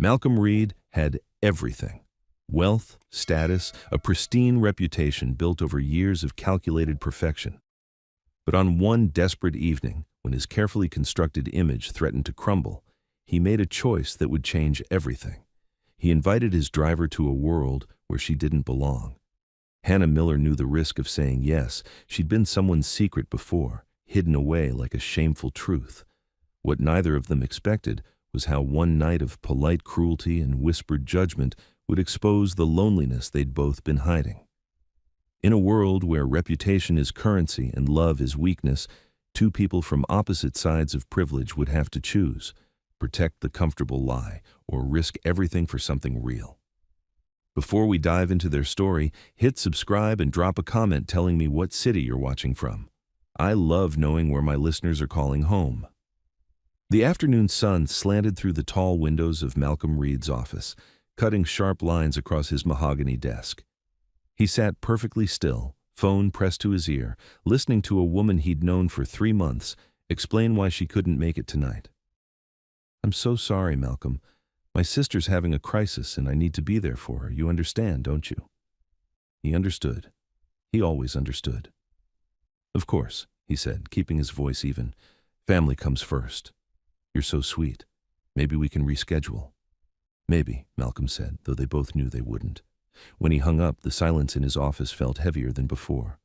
Malcolm Reed had everything: wealth, status, a pristine reputation built over years of calculated perfection. But on one desperate evening, when his carefully constructed image threatened to crumble, he made a choice that would change everything. He invited his driver to a world where she didn't belong. Hannah Miller knew the risk of saying yes. She'd been someone's secret before, hidden away like a shameful truth. What neither of them expected was how one night of polite cruelty and whispered judgment would expose the loneliness they'd both been hiding. In a world where reputation is currency and love is weakness, two people from opposite sides of privilege would have to choose: protect the comfortable lie or risk everything for something real. Before we dive into their story, hit subscribe and drop a comment telling me what city you're watching from. I love knowing where my listeners are calling home. The afternoon sun slanted through the tall windows of Malcolm Reed's office, cutting sharp lines across his mahogany desk. He sat perfectly still, phone pressed to his ear, listening to a woman he'd known for 3 months explain why she couldn't make it tonight. "I'm so sorry, Malcolm. My sister's having a crisis and I need to be there for her. You understand, don't you?" He understood. He always understood. "Of course," he said, keeping his voice even. "Family comes first. You're so sweet. Maybe we can reschedule." "Maybe," Malcolm said, though they both knew they wouldn't. When he hung up, the silence in his office felt heavier than before.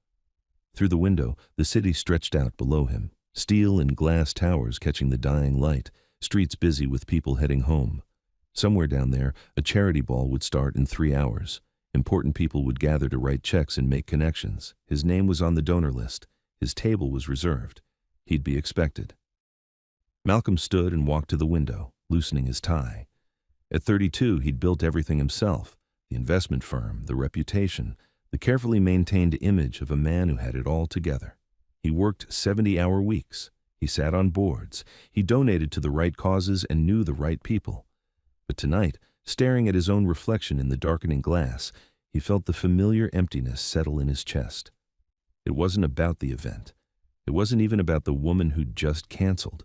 Through the window, the city stretched out below him, steel and glass towers catching the dying light, streets busy with people heading home. Somewhere down there, a charity ball would start in 3 hours. Important people would gather to write checks and make connections. His name was on the donor list. His table was reserved. He'd be expected. Malcolm stood and walked to the window, loosening his tie. At 32, he'd built everything himself: the investment firm, the reputation, the carefully maintained image of a man who had it all together. He worked 70-hour weeks. He sat on boards. He donated to the right causes and knew the right people. But tonight, staring at his own reflection in the darkening glass, he felt the familiar emptiness settle in his chest. It wasn't about the event. It wasn't even about the woman who'd just canceled.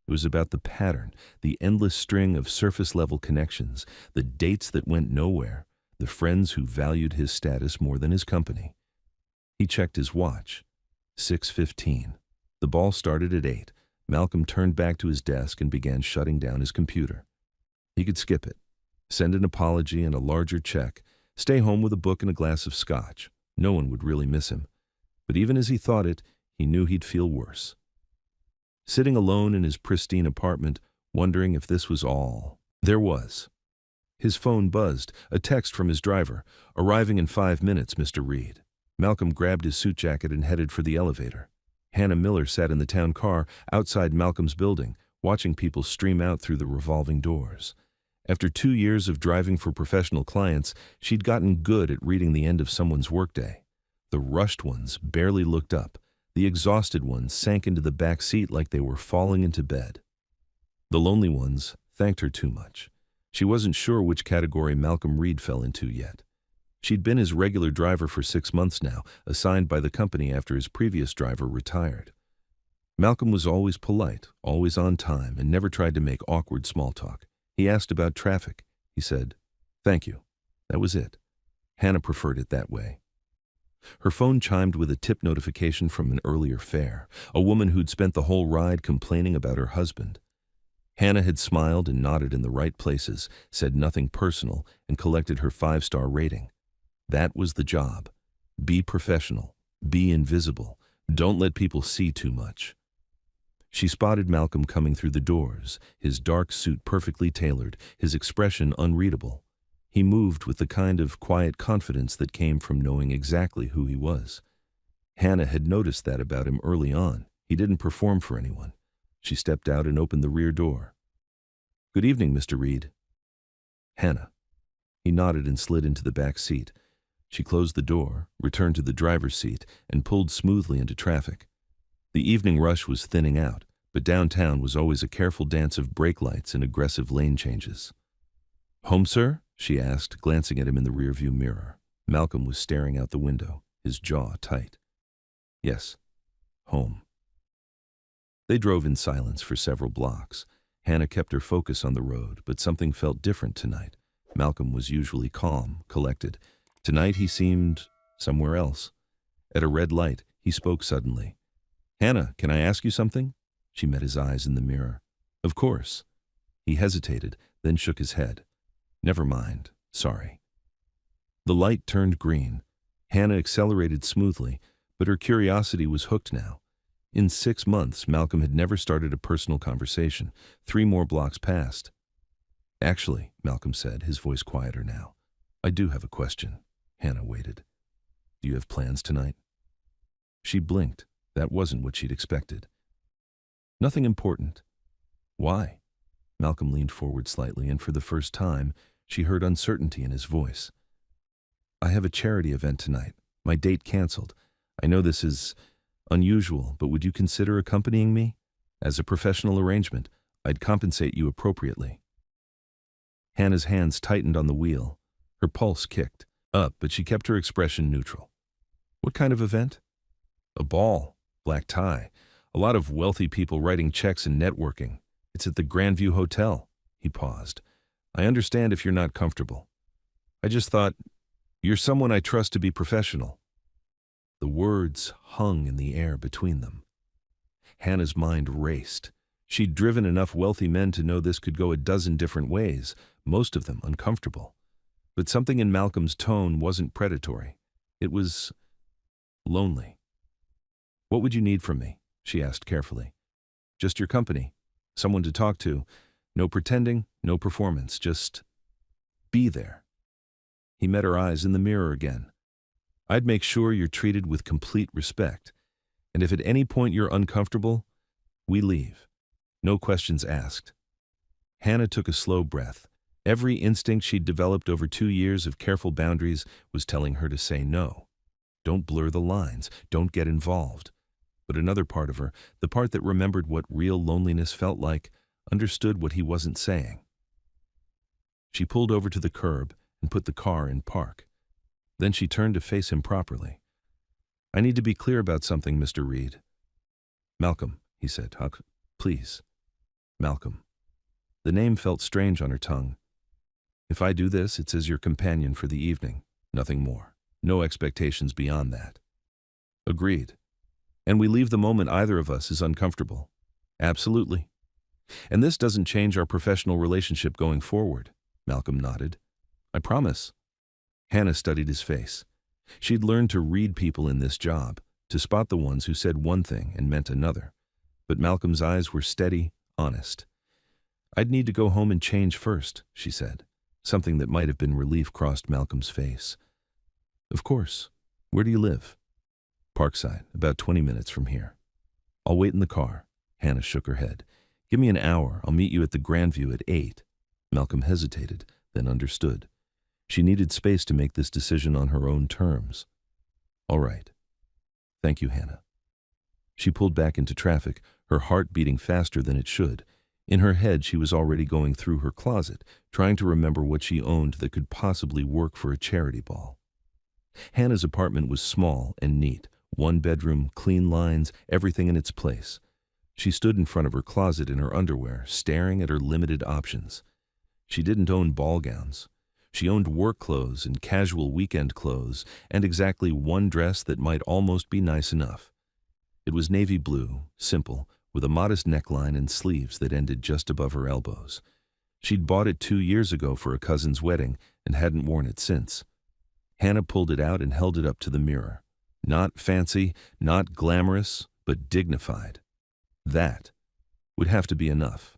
It was about the pattern, the endless string of surface-level connections, the dates that went nowhere, the friends who valued his status more than his company. He checked his watch. 6:15. The ball started at 8. Malcolm turned back to his desk and began shutting down his computer. He could skip it, send an apology and a larger check, stay home with a book and a glass of scotch. No one would really miss him. But even as he thought it, he knew he'd feel worse. Sitting alone in his pristine apartment, wondering if this was all, there was. His phone buzzed, a text from his driver: "Arriving in 5 minutes, Mr. Reed." Malcolm grabbed his suit jacket and headed for the elevator. Hannah Miller sat in the town car outside Malcolm's building, watching people stream out through the revolving doors. After 2 years of driving for professional clients, she'd gotten good at reading the end of someone's workday. The rushed ones barely looked up. The exhausted ones sank into the back seat like they were falling into bed. The lonely ones thanked her too much. She wasn't sure which category Malcolm Reed fell into yet. She'd been his regular driver for 6 months now, assigned by the company after his previous driver retired. Malcolm was always polite, always on time, and never tried to make awkward small talk. He asked about traffic. He said, "Thank you." That was it. Hannah preferred it that way. Her phone chimed with a tip notification from an earlier fare, a woman who'd spent the whole ride complaining about her husband. Hannah had smiled and nodded in the right places, said nothing personal, and collected her 5-star rating. That was the job. Be professional. Be invisible. Don't let people see too much. She spotted Malcolm coming through the doors, his dark suit perfectly tailored, his expression unreadable. He moved with the kind of quiet confidence that came from knowing exactly who he was. Hannah had noticed that about him early on. He didn't perform for anyone. She stepped out and opened the rear door. "Good evening, Mr. Reed." "Hannah." He nodded and slid into the back seat. She closed the door, returned to the driver's seat, and pulled smoothly into traffic. The evening rush was thinning out, but downtown was always a careful dance of brake lights and aggressive lane changes. "Home, sir?" she asked, glancing at him in the rearview mirror. Malcolm was staring out the window, his jaw tight. "Yes, home." They drove in silence for several blocks. Hannah kept her focus on the road, but something felt different tonight. Malcolm was usually calm, collected. Tonight he seemed somewhere else. At a red light, he spoke suddenly. "Hannah, can I ask you something?" She met his eyes in the mirror. "Of course." He hesitated, then shook his head. "Never mind. Sorry." The light turned green. Hannah accelerated smoothly, but her curiosity was hooked now. In 6 months, Malcolm had never started a personal conversation. 3 more blocks passed. "Actually," Malcolm said, his voice quieter now, "I do have a question." Hannah waited. "Do you have plans tonight?" She blinked. That wasn't what she'd expected. "Nothing important." "Why?" Malcolm leaned forward slightly, and for the first time, she heard uncertainty in his voice. "I have a charity event tonight. My date canceled. I know this is unusual, but would you consider accompanying me? As a professional arrangement, I'd compensate you appropriately." Hannah's hands tightened on the wheel. Her pulse kicked up, but she kept her expression neutral. "What kind of event?" "A ball. Black tie. A lot of wealthy people writing checks and networking. It's at the Grandview Hotel." He paused. "I understand if you're not comfortable. I just thought, you're someone I trust to be professional." The words hung in the air between them. Hannah's mind raced. She'd driven enough wealthy men to know this could go a dozen different ways, most of them uncomfortable. But something in Malcolm's tone wasn't predatory. It was lonely. "What would you need from me?" she asked carefully. "Just your company. Someone to talk to. No pretending, no performance. Just be there." He met her eyes in the mirror again. "I'd make sure you're treated with complete respect. And if at any point you're uncomfortable, we leave. No questions asked." Hannah took a slow breath. Every instinct she'd developed over 2 years of careful boundaries was telling her to say no. Don't blur the lines. Don't get involved. But another part of her, the part that remembered what real loneliness felt like, understood what he wasn't saying. She pulled over to the curb and put the car in park. Then she turned to face him properly. "I need to be clear about something, Mr. Reed." "Malcolm," he said. Please." "Malcolm." The name felt strange on her tongue. "If I do this, it's as your companion for the evening. Nothing more. No expectations beyond that." "Agreed. And we leave the moment either of us is uncomfortable." "Absolutely." "And this doesn't change our professional relationship going forward." Malcolm nodded. "I promise." Hannah studied his face. She'd learned to read people in this job, to spot the ones who said one thing and meant another. But Malcolm's eyes were steady, honest. "I'd need to go home and change first," she said. Something that might have been relief crossed Malcolm's face. "Of course. Where do you live?" "Parkside, about 20 minutes from here." "I'll wait in the car." Hannah shook her head. "Give me an hour. I'll meet you at the Grandview at 8. Malcolm hesitated, then understood. She needed space to make this decision on her own terms. "All right. Thank you, Hannah." She pulled back into traffic, her heart beating faster than it should. In her head, she was already going through her closet, trying to remember what she owned that could possibly work for a charity ball. Hannah's apartment was small and neat. 1 bedroom, clean lines, everything in its place. She stood in front of her closet in her underwear, staring at her limited options. She didn't own ball gowns. She owned work clothes and casual weekend clothes, and exactly one dress that might almost be nice enough. It was navy blue, simple, with a modest neckline and sleeves that ended just above her elbows. She'd bought it 2 years ago for a cousin's wedding and hadn't worn it since. Hannah pulled it out and held it up to the mirror. Not fancy, not glamorous, but dignified. That would have to be enough.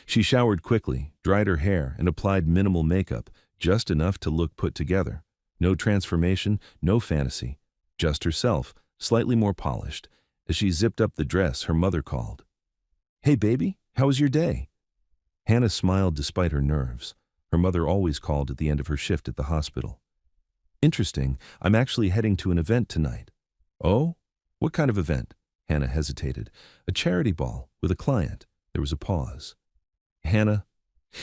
She showered quickly, dried her hair, and applied minimal makeup, just enough to look put together. No transformation, no fantasy. Just herself, slightly more polished. As she zipped up the dress, her mother called. "Hey, baby, how was your day?" Hannah smiled despite her nerves. Her mother always called at the end of her shift at the hospital. "Interesting. I'm actually heading to an event tonight." "Oh? What kind of event?" Hannah hesitated. "A charity ball, with a client." There was a pause. "Hannah,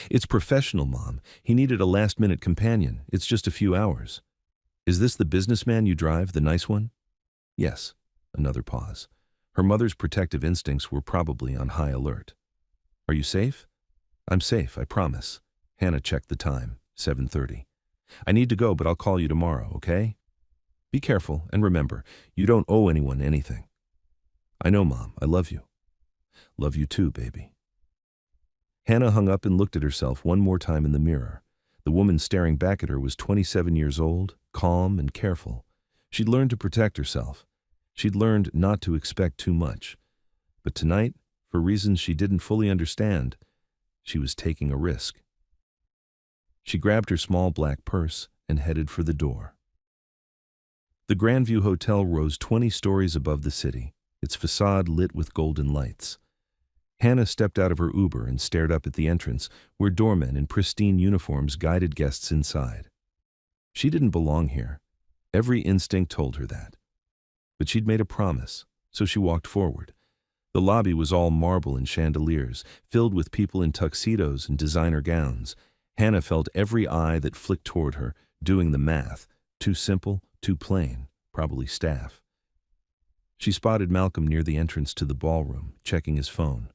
it's professional, Mom. He needed a last-minute companion. It's just a few hours." "Is this the businessman you drive, the nice one?" "Yes." Another pause. Her mother's protective instincts were probably on high alert. Are you safe? I'm safe, I promise. Hannah checked the time, 7:30. I need to go, but I'll call you tomorrow, okay? Be careful, and remember, you don't owe anyone anything. I know, Mom. I love you. Love you too, baby. Hannah hung up and looked at herself one more time in the mirror. The woman staring back at her was 27 years old, calm and careful. She'd learned to protect herself. She'd learned not to expect too much. But tonight, for reasons she didn't fully understand, she was taking a risk. She grabbed her small black purse and headed for the door. The Grandview Hotel rose 20 stories above the city, its facade lit with golden lights. Hannah stepped out of her Uber and stared up at the entrance, where doormen in pristine uniforms guided guests inside. She didn't belong here. Every instinct told her that. But she'd made a promise, so she walked forward. The lobby was all marble and chandeliers, filled with people in tuxedos and designer gowns. Hannah felt every eye that flicked toward her, doing the math. Too simple, too plain, probably staff. She spotted Malcolm near the entrance to the ballroom, checking his phone.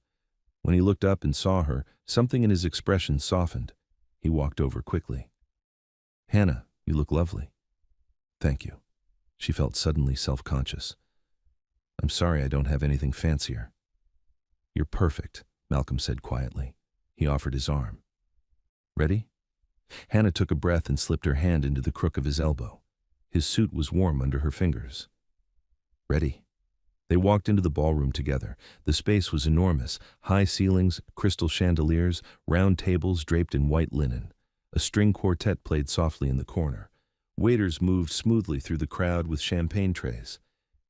When he looked up and saw her, something in his expression softened. He walked over quickly. Hannah, you look lovely. Thank you. She felt suddenly self-conscious. I'm sorry I don't have anything fancier. You're perfect, Malcolm said quietly. He offered his arm. Ready? Hannah took a breath and slipped her hand into the crook of his elbow. His suit was warm under her fingers. Ready? They walked into the ballroom together. The space was enormous. High ceilings, crystal chandeliers, round tables draped in white linen. A string quartet played softly in the corner. Waiters moved smoothly through the crowd with champagne trays.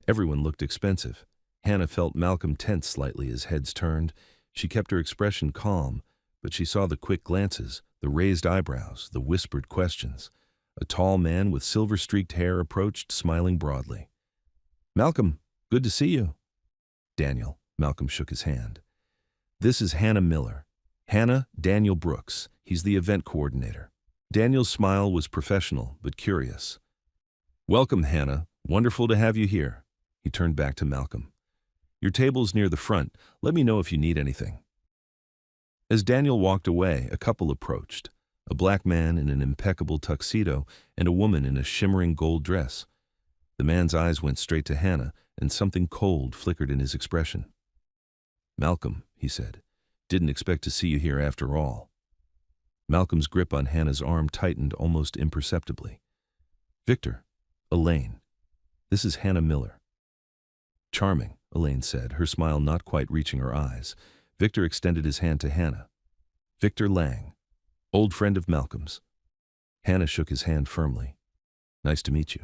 Everyone looked expensive. Hannah felt Malcolm tense slightly as heads turned. She kept her expression calm, but she saw the quick glances, the raised eyebrows, the whispered questions. A tall man with silver-streaked hair approached, smiling broadly. Malcolm, good to see you. Daniel, Malcolm shook his hand. This is Hannah Miller. Hannah, Daniel Brooks. He's the event coordinator. Daniel's smile was professional, but curious. Welcome, Hannah. Wonderful to have you here. He turned back to Malcolm. Your table's near the front. Let me know if you need anything. As Daniel walked away, a couple approached. A black man in an impeccable tuxedo and a woman in a shimmering gold dress. The man's eyes went straight to Hannah, and something cold flickered in his expression. Malcolm, he said, didn't expect to see you here after all. Malcolm's grip on Hannah's arm tightened almost imperceptibly. Victor, Elaine, this is Hannah Miller. Charming, Elaine said, her smile not quite reaching her eyes. Victor extended his hand to Hannah. Victor Lang, old friend of Malcolm's. Hannah shook his hand firmly. Nice to meet you.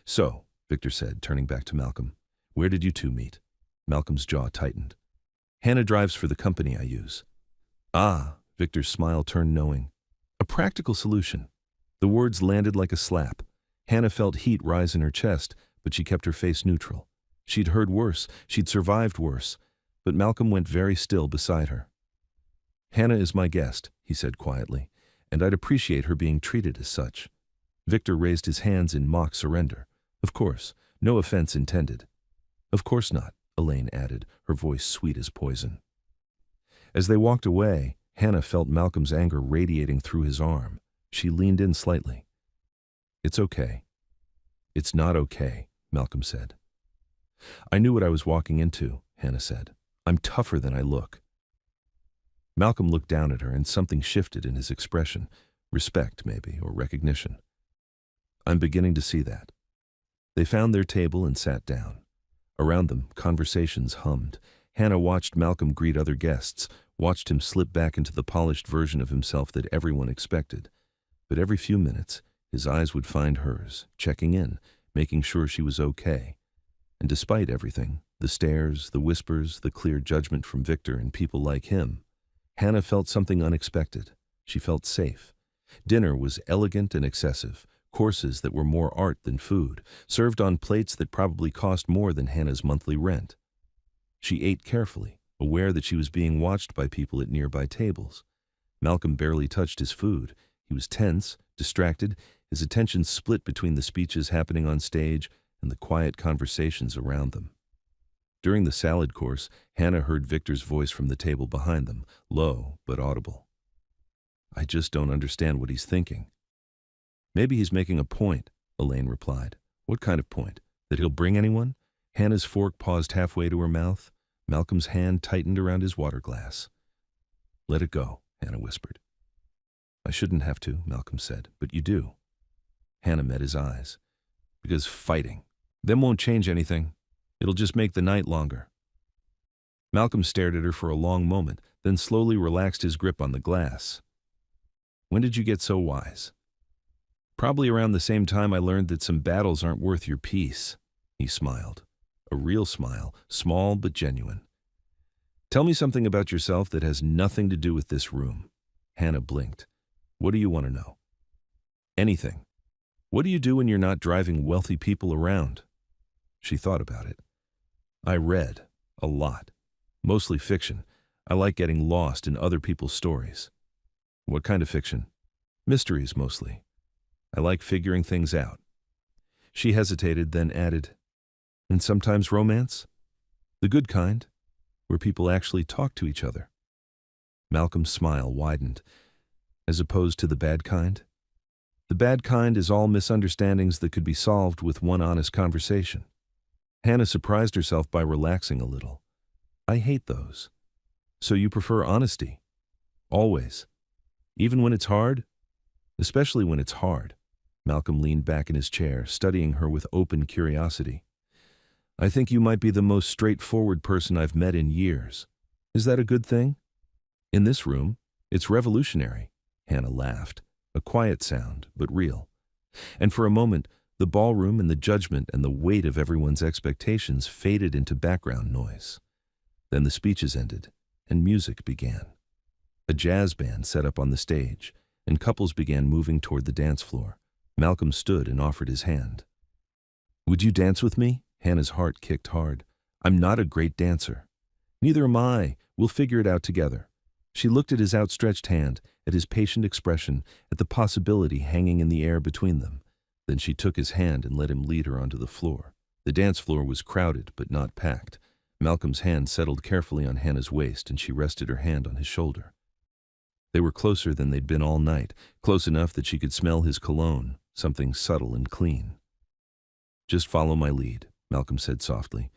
So, Victor said, turning back to Malcolm, where did you two meet? Malcolm's jaw tightened. Hannah drives for the company I use. Ah, Victor's smile turned knowing. A practical solution. The words landed like a slap. Hannah felt heat rise in her chest, but she kept her face neutral. She'd heard worse, she'd survived worse, but Malcolm went very still beside her. Hannah is my guest, he said quietly, and I'd appreciate her being treated as such. Victor raised his hands in mock surrender. Of course, no offense intended. Of course not, Elaine added, her voice sweet as poison. As they walked away, Hannah felt Malcolm's anger radiating through his arm. She leaned in slightly. It's okay. It's not okay, Malcolm said. I knew what I was walking into, Hannah said. I'm tougher than I look. Malcolm looked down at her and something shifted in his expression. Respect, maybe, or recognition. I'm beginning to see that. They found their table and sat down. Around them, conversations hummed. Hannah watched Malcolm greet other guests, watched him slip back into the polished version of himself that everyone expected. But every few minutes, his eyes would find hers, checking in, making sure she was okay. And despite everything, the stares, the whispers, the clear judgment from Victor and people like him, Hannah felt something unexpected. She felt safe. Dinner was elegant and excessive, courses that were more art than food, served on plates that probably cost more than Hannah's monthly rent. She ate carefully, aware that she was being watched by people at nearby tables. Malcolm barely touched his food. He was tense, distracted, his attention split between the speeches happening on stage and the quiet conversations around them. During the salad course, Hannah heard Victor's voice from the table behind them, low but audible. I just don't understand what he's thinking. Maybe he's making a point, Elaine replied. What kind of point? That he'll bring anyone? Hannah's fork paused halfway to her mouth. Malcolm's hand tightened around his water glass. Let it go, Hannah whispered. I shouldn't have to, Malcolm said, but you do. Hannah met his eyes. Because fighting. Them won't change anything. It'll just make the night longer. Malcolm stared at her for a long moment, then slowly relaxed his grip on the glass. When did you get so wise? Probably around the same time I learned that some battles aren't worth your peace. He smiled. A real smile, small but genuine. Tell me something about yourself that has nothing to do with this room. Hannah blinked. What do you want to know? Anything. What do you do when you're not driving wealthy people around? She thought about it. I read. A lot. Mostly fiction. I like getting lost in other people's stories. What kind of fiction? Mysteries, mostly. I like figuring things out. She hesitated, then added, and sometimes romance? The good kind, where people actually talk to each other. Malcolm's smile widened. As opposed to the bad kind? The bad kind is all misunderstandings that could be solved with one honest conversation. Hannah surprised herself by relaxing a little. I hate those. So you prefer honesty? Always. Even when it's hard? Especially when it's hard. Malcolm leaned back in his chair, studying her with open curiosity. I think you might be the most straightforward person I've met in years. Is that a good thing? In this room, it's revolutionary. Hannah laughed, a quiet sound, but real. And for a moment, the ballroom and the judgment and the weight of everyone's expectations faded into background noise. Then the speeches ended, and music began. A jazz band set up on the stage, and couples began moving toward the dance floor. Malcolm stood and offered his hand. Would you dance with me? Hannah's heart kicked hard. I'm not a great dancer. Neither am I. We'll figure it out together. She looked at his outstretched hand, at his patient expression, at the possibility hanging in the air between them. Then she took his hand and let him lead her onto the floor. The dance floor was crowded, but not packed. Malcolm's hand settled carefully on Hannah's waist, and she rested her hand on his shoulder. They were closer than they'd been all night, close enough that she could smell his cologne, something subtle and clean. Just follow my lead, Malcolm said softly.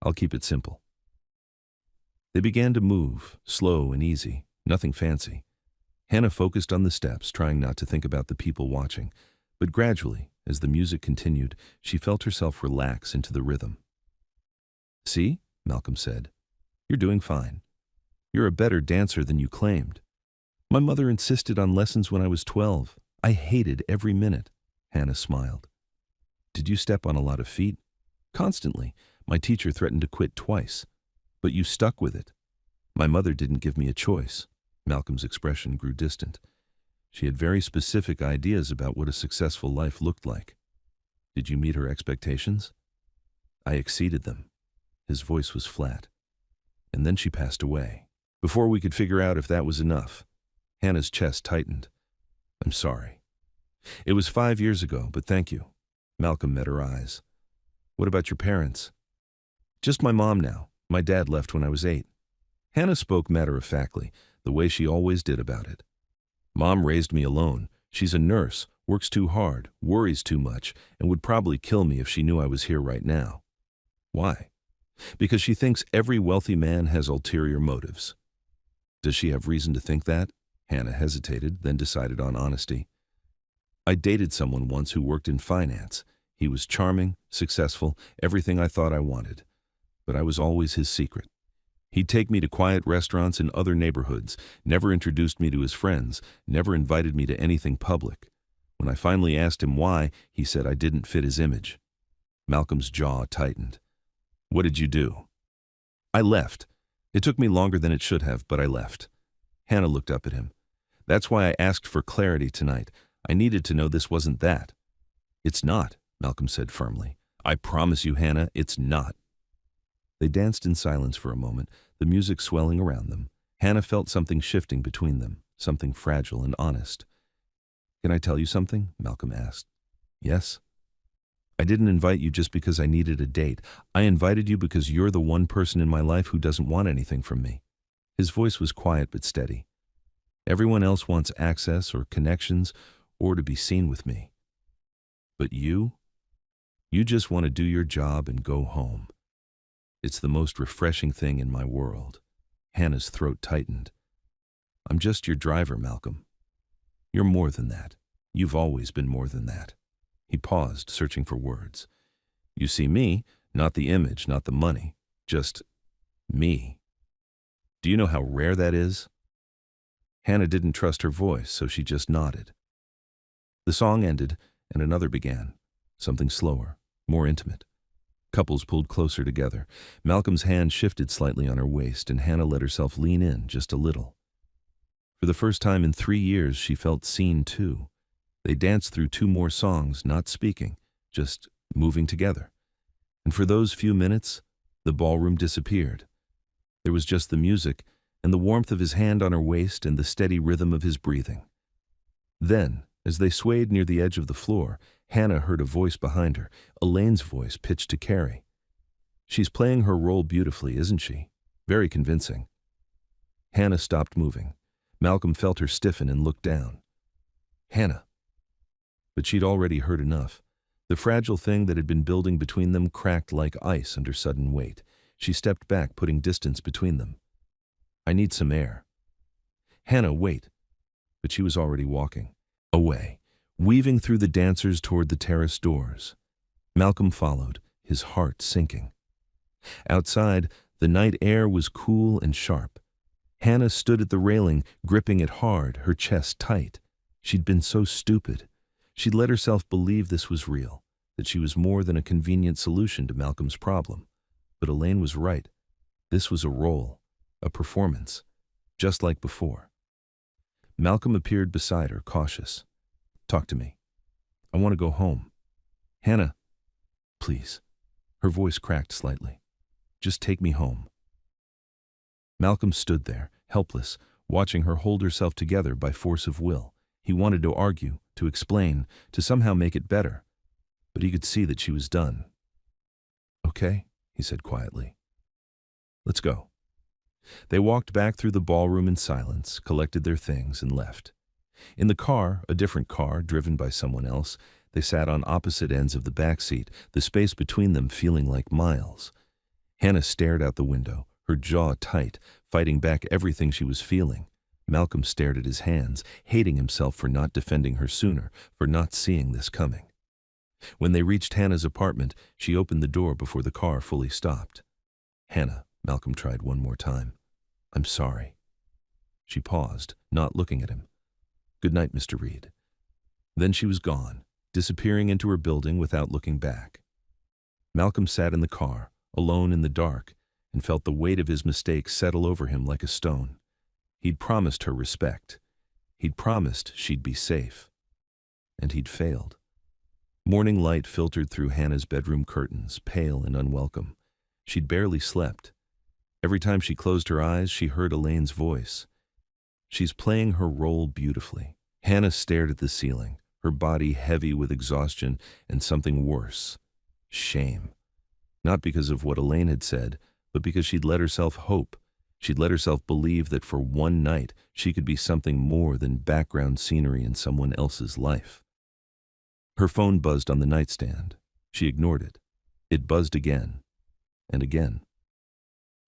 I'll keep it simple. They began to move, slow and easy, nothing fancy. Hannah focused on the steps, trying not to think about the people watching. But gradually, as the music continued, she felt herself relax into the rhythm. See, Malcolm said, you're doing fine. You're a better dancer than you claimed. My mother insisted on lessons when I was 12. I hated every minute. Hannah smiled. Did you step on a lot of feet? Constantly. My teacher threatened to quit twice. But you stuck with it. My mother didn't give me a choice. Malcolm's expression grew distant. She had very specific ideas about what a successful life looked like. Did you meet her expectations? I exceeded them. His voice was flat. And then she passed away. Before we could figure out if that was enough. Hannah's chest tightened. I'm sorry. It was 5 years ago, but thank you. Malcolm met her eyes. What about your parents? Just my mom now. My dad left when I was 8. Hannah spoke matter-of-factly, the way she always did about it. Mom raised me alone. She's a nurse, works too hard, worries too much, and would probably kill me if she knew I was here right now. Why? Because she thinks every wealthy man has ulterior motives. Does she have reason to think that? Hannah hesitated, then decided on honesty. I dated someone once who worked in finance. He was charming, successful, everything I thought I wanted. But I was always his secret. He'd take me to quiet restaurants in other neighborhoods, never introduced me to his friends, never invited me to anything public. When I finally asked him why, he said I didn't fit his image. Malcolm's jaw tightened. What did you do? I left. It took me longer than it should have, but I left. Hannah looked up at him. That's why I asked for clarity tonight. I needed to know this wasn't that. It's not, Malcolm said firmly. I promise you, Hannah, it's not. They danced in silence for a moment, the music swelling around them. Hannah felt something shifting between them, something fragile and honest. Can I tell you something? Malcolm asked. Yes? I didn't invite you just because I needed a date. I invited you because you're the one person in my life who doesn't want anything from me." His voice was quiet but steady. "Everyone else wants access or connections or to be seen with me. But you just want to do your job and go home. It's the most refreshing thing in my world." Hannah's throat tightened. "I'm just your driver, Malcolm. You're more than that. You've always been more than that." He paused, searching for words. "You see me, not the image, not the money, just me. Do you know how rare that is?" Hannah didn't trust her voice, so she just nodded. The song ended, and another began, something slower, more intimate. Couples pulled closer together. Malcolm's hand shifted slightly on her waist, and Hannah let herself lean in just a little. For the first time in 3 years, she felt seen too. They danced through 2 more songs, not speaking, just moving together. And for those few minutes, the ballroom disappeared. There was just the music and the warmth of his hand on her waist and the steady rhythm of his breathing. Then, as they swayed near the edge of the floor, Hannah heard a voice behind her, Elaine's voice pitched to Carrie. "She's playing her role beautifully, isn't she? Very convincing." Hannah stopped moving. Malcolm felt her stiffen and looked down. "Hannah." But she'd already heard enough. The fragile thing that had been building between them cracked like ice under sudden weight. She stepped back, putting distance between them. "I need some air." "Hannah, wait." But she was already walking. Away, weaving through the dancers toward the terrace doors. Malcolm followed, his heart sinking. Outside, the night air was cool and sharp. Hannah stood at the railing, gripping it hard, her chest tight. She'd been so stupid. She'd let herself believe this was real, that she was more than a convenient solution to Malcolm's problem. But Elaine was right. This was a role, a performance, just like before. Malcolm appeared beside her, cautious. "Talk to me. I want to go home." "Hannah, please." Her voice cracked slightly. "Just take me home." Malcolm stood there, helpless, watching her hold herself together by force of will. He wanted to argue, to explain, to somehow make it better. But he could see that she was done. "Okay," he said quietly. "Let's go." They walked back through the ballroom in silence, collected their things, and left. In the car, a different car, driven by someone else, they sat on opposite ends of the back seat, the space between them feeling like miles. Hannah stared out the window, her jaw tight, fighting back everything she was feeling. Malcolm stared at his hands, hating himself for not defending her sooner, for not seeing this coming. When they reached Hannah's apartment, she opened the door before the car fully stopped. "Hannah," Malcolm tried one more time. "I'm sorry." She paused, not looking at him. "Good night, Mr. Reed." Then she was gone, disappearing into her building without looking back. Malcolm sat in the car, alone in the dark, and felt the weight of his mistake settle over him like a stone. He'd promised her respect. He'd promised she'd be safe. And he'd failed. Morning light filtered through Hannah's bedroom curtains, pale and unwelcome. She'd barely slept. Every time she closed her eyes, she heard Elaine's voice. "She's playing her role beautifully." Hannah stared at the ceiling, her body heavy with exhaustion and something worse, shame. Not because of what Elaine had said, but because she'd let herself hope. She'd let herself believe that for one night she could be something more than background scenery in someone else's life. Her phone buzzed on the nightstand. She ignored it. It buzzed again, and again.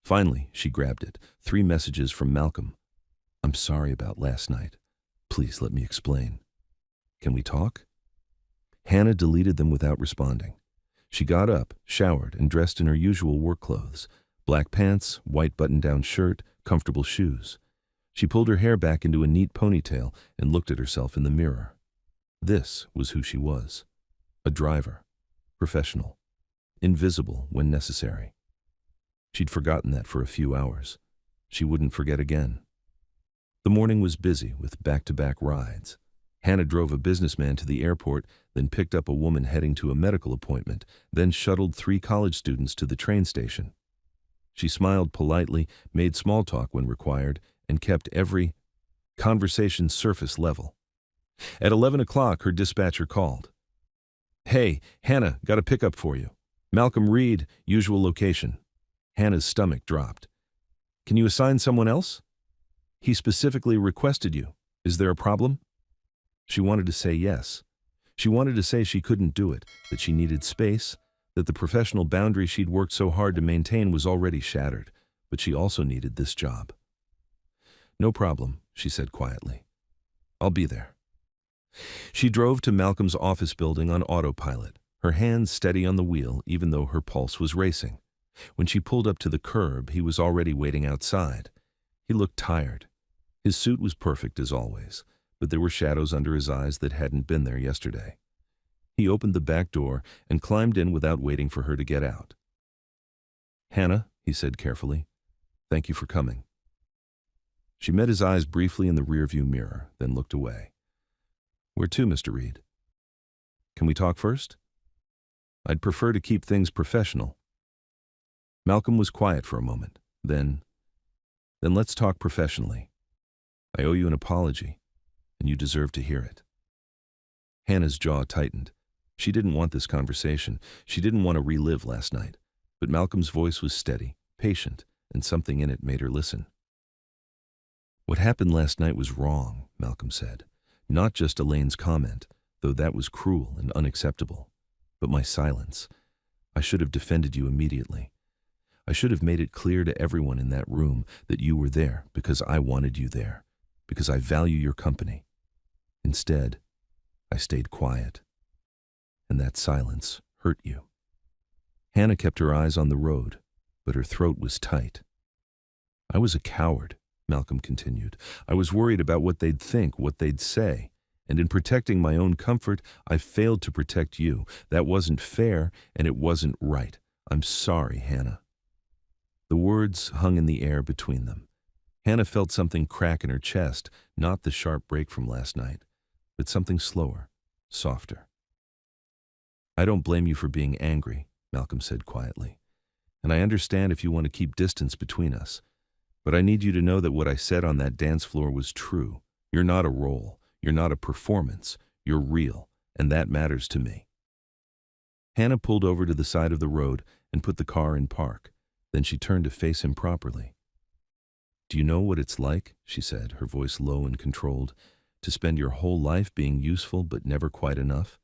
Finally, she grabbed it. 3 messages from Malcolm. "I'm sorry about last night. Please let me explain. Can we talk?" Hannah deleted them without responding. She got up, showered, and dressed in her usual work clothes. Black pants, white button-down shirt, comfortable shoes. She pulled her hair back into a neat ponytail and looked at herself in the mirror. This was who she was. A driver. Professional. Invisible when necessary. She'd forgotten that for a few hours. She wouldn't forget again. The morning was busy with back-to-back rides. Hannah drove a businessman to the airport, then picked up a woman heading to a medical appointment, then shuttled 3 college students to the train station. She smiled politely, made small talk when required, and kept every conversation surface level. At 11 o'clock, her dispatcher called. Hey, Hannah, got a pickup for you. Malcolm Reed, usual location. Hannah's stomach dropped. Can you assign someone else? He specifically requested you. Is there a problem? She wanted to say yes. She wanted to say she couldn't do it, that she needed space, that the professional boundary she'd worked so hard to maintain was already shattered, but she also needed this job. No problem, she said quietly. I'll be there. She drove to Malcolm's office building on autopilot, her hands steady on the wheel even though her pulse was racing. When she pulled up to the curb, he was already waiting outside. He looked tired. His suit was perfect as always, but there were shadows under his eyes that hadn't been there yesterday. He opened the back door and climbed in without waiting for her to get out. Hannah, he said carefully, thank you for coming. She met his eyes briefly in the rearview mirror, then looked away. Where to, Mr. Reed? Can we talk first? I'd prefer to keep things professional. Malcolm was quiet for a moment. Then let's talk professionally. I owe you an apology, and you deserve to hear it. Hannah's jaw tightened. She didn't want this conversation. She didn't want to relive last night. But Malcolm's voice was steady, patient, and something in it made her listen. What happened last night was wrong, Malcolm said. Not just Elaine's comment, though that was cruel and unacceptable, but my silence. I should have defended you immediately. I should have made it clear to everyone in that room that you were there because I wanted you there, because I value your company. Instead, I stayed quiet. And that silence hurt you. Hannah kept her eyes on the road, but her throat was tight. I was a coward, Malcolm continued. I was worried about what they'd think, what they'd say. And in protecting my own comfort, I failed to protect you. That wasn't fair, and it wasn't right. I'm sorry, Hannah. The words hung in the air between them. Hannah felt something crack in her chest, not the sharp break from last night, but something slower, softer. I don't blame you for being angry, Malcolm said quietly. And I understand if you want to keep distance between us. But I need you to know that what I said on that dance floor was true. You're not a role. You're not a performance. You're real, and that matters to me. Hannah pulled over to the side of the road and put the car in park. Then she turned to face him properly. Do you know what it's like, she said, her voice low and controlled, to spend your whole life being useful but never quite enough?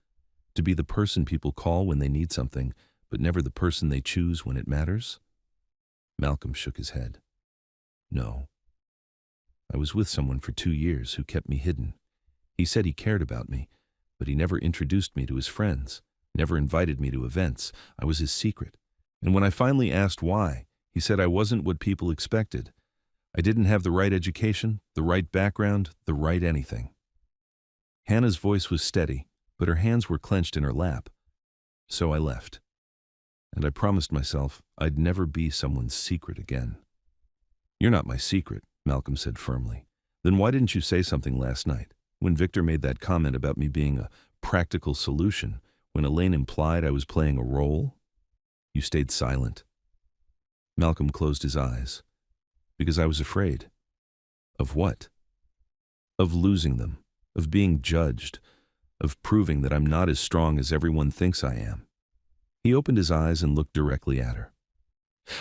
To be the person people call when they need something, but never the person they choose when it matters? Malcolm shook his head. No. I was with someone for 2 years who kept me hidden. He said he cared about me, but he never introduced me to his friends, never invited me to events. I was his secret. And when I finally asked why, he said I wasn't what people expected. I didn't have the right education, the right background, the right anything. Hannah's voice was steady, but her hands were clenched in her lap. So I left. And I promised myself I'd never be someone's secret again. You're not my secret, Malcolm said firmly. Then why didn't you say something last night, when Victor made that comment about me being a practical solution, when Elaine implied I was playing a role? You stayed silent. Malcolm closed his eyes. Because I was afraid. Of what? Of losing them, of being judged, of proving that I'm not as strong as everyone thinks I am. He opened his eyes and looked directly at her.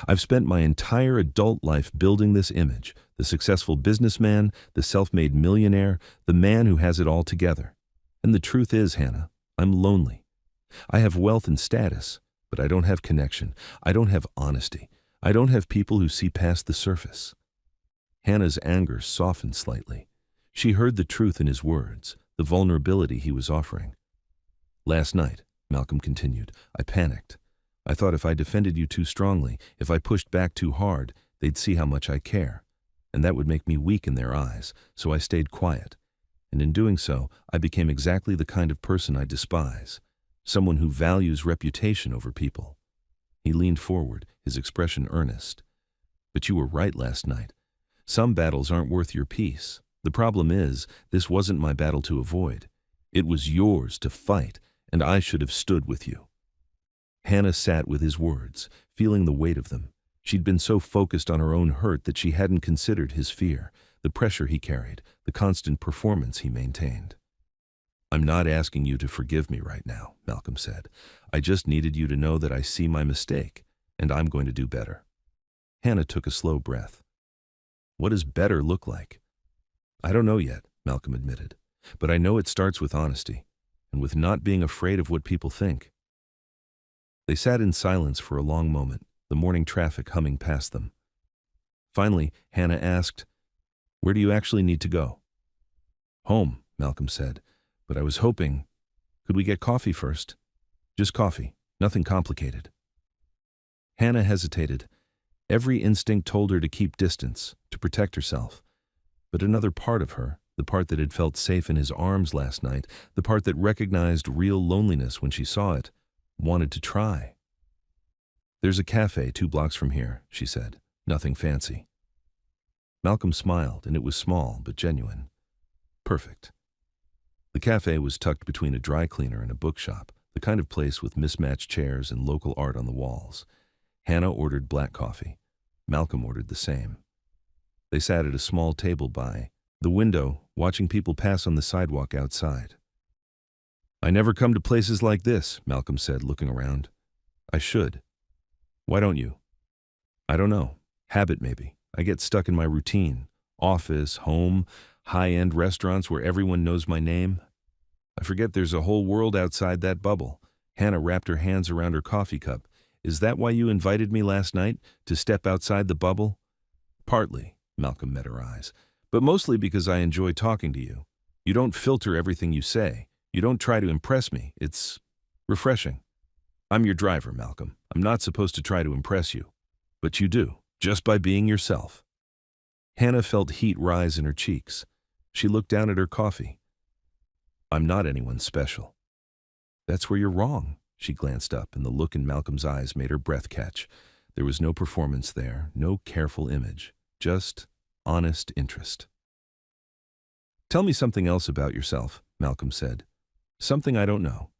I've spent my entire adult life building this image, the successful businessman, the self-made millionaire, the man who has it all together. And the truth is, Hannah, I'm lonely. I have wealth and status, but I don't have connection. I don't have honesty. I don't have people who see past the surface. Hannah's anger softened slightly. She heard the truth in his words, the vulnerability he was offering. Last night, Malcolm continued, I panicked. I thought if I defended you too strongly, if I pushed back too hard, they'd see how much I care. And that would make me weak in their eyes, so I stayed quiet. And in doing so, I became exactly the kind of person I despise. Someone who values reputation over people. He leaned forward, his expression earnest. But you were right last night. Some battles aren't worth your peace. The problem is, this wasn't my battle to avoid. It was yours to fight, and I should have stood with you. Hannah sat with his words, feeling the weight of them. She'd been so focused on her own hurt that she hadn't considered his fear, the pressure he carried, the constant performance he maintained. I'm not asking you to forgive me right now, Malcolm said. I just needed you to know that I see my mistake, and I'm going to do better. Hannah took a slow breath. What does better look like? I don't know yet, Malcolm admitted, but I know it starts with honesty, and with not being afraid of what people think. They sat in silence for a long moment, the morning traffic humming past them. Finally, Hannah asked, "Where do you actually need to go?" "Home," Malcolm said, "but I was hoping, could we get coffee first? Just coffee, nothing complicated." Hannah hesitated. Every instinct told her to keep distance, to protect herself. But another part of her, the part that had felt safe in his arms last night, the part that recognized real loneliness when she saw it, wanted to try. "There's a cafe 2 blocks from here," she said. "Nothing fancy." Malcolm smiled, and it was small but genuine. Perfect. The cafe was tucked between a dry cleaner and a bookshop, the kind of place with mismatched chairs and local art on the walls. Hannah ordered black coffee. Malcolm ordered the same. They sat at a small table by the window, watching people pass on the sidewalk outside. "I never come to places like this," Malcolm said, looking around. "I should." "Why don't you?" "I don't know. Habit, maybe. I get stuck in my routine. Office, home, high-end restaurants where everyone knows my name. I forget there's a whole world outside that bubble." Hannah wrapped her hands around her coffee cup. "Is that why you invited me last night, to step outside the bubble?" "Partly," Malcolm met her eyes, "but mostly because I enjoy talking to you. You don't filter everything you say. You don't try to impress me. It's refreshing. I'm your driver, Malcolm. I'm not supposed to try to impress you. But you do, just by being yourself." Hannah felt heat rise in her cheeks. She looked down at her coffee. "I'm not anyone special." "That's where you're wrong." She glanced up, and the look in Malcolm's eyes made her breath catch. There was no performance there, no careful image, just honest interest. "Tell me something else about yourself," Malcolm said. "Something I don't know."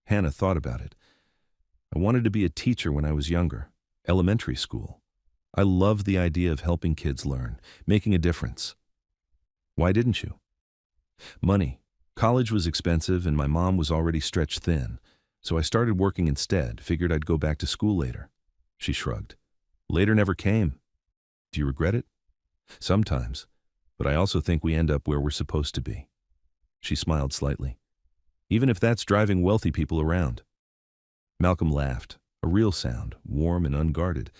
Hannah thought about it. "I wanted to be a teacher when I was younger, elementary school. I loved the idea of helping kids learn, making a difference." "Why didn't you?" "Money. College was expensive, and my mom was already stretched thin. So I started working instead, figured I'd go back to school later." She shrugged. "Later never came. Do you regret it?" "Sometimes, but I also think we end up where we're supposed to be." She smiled slightly. "Even if that's driving wealthy people around." Malcolm laughed, a real sound, warm and unguarded.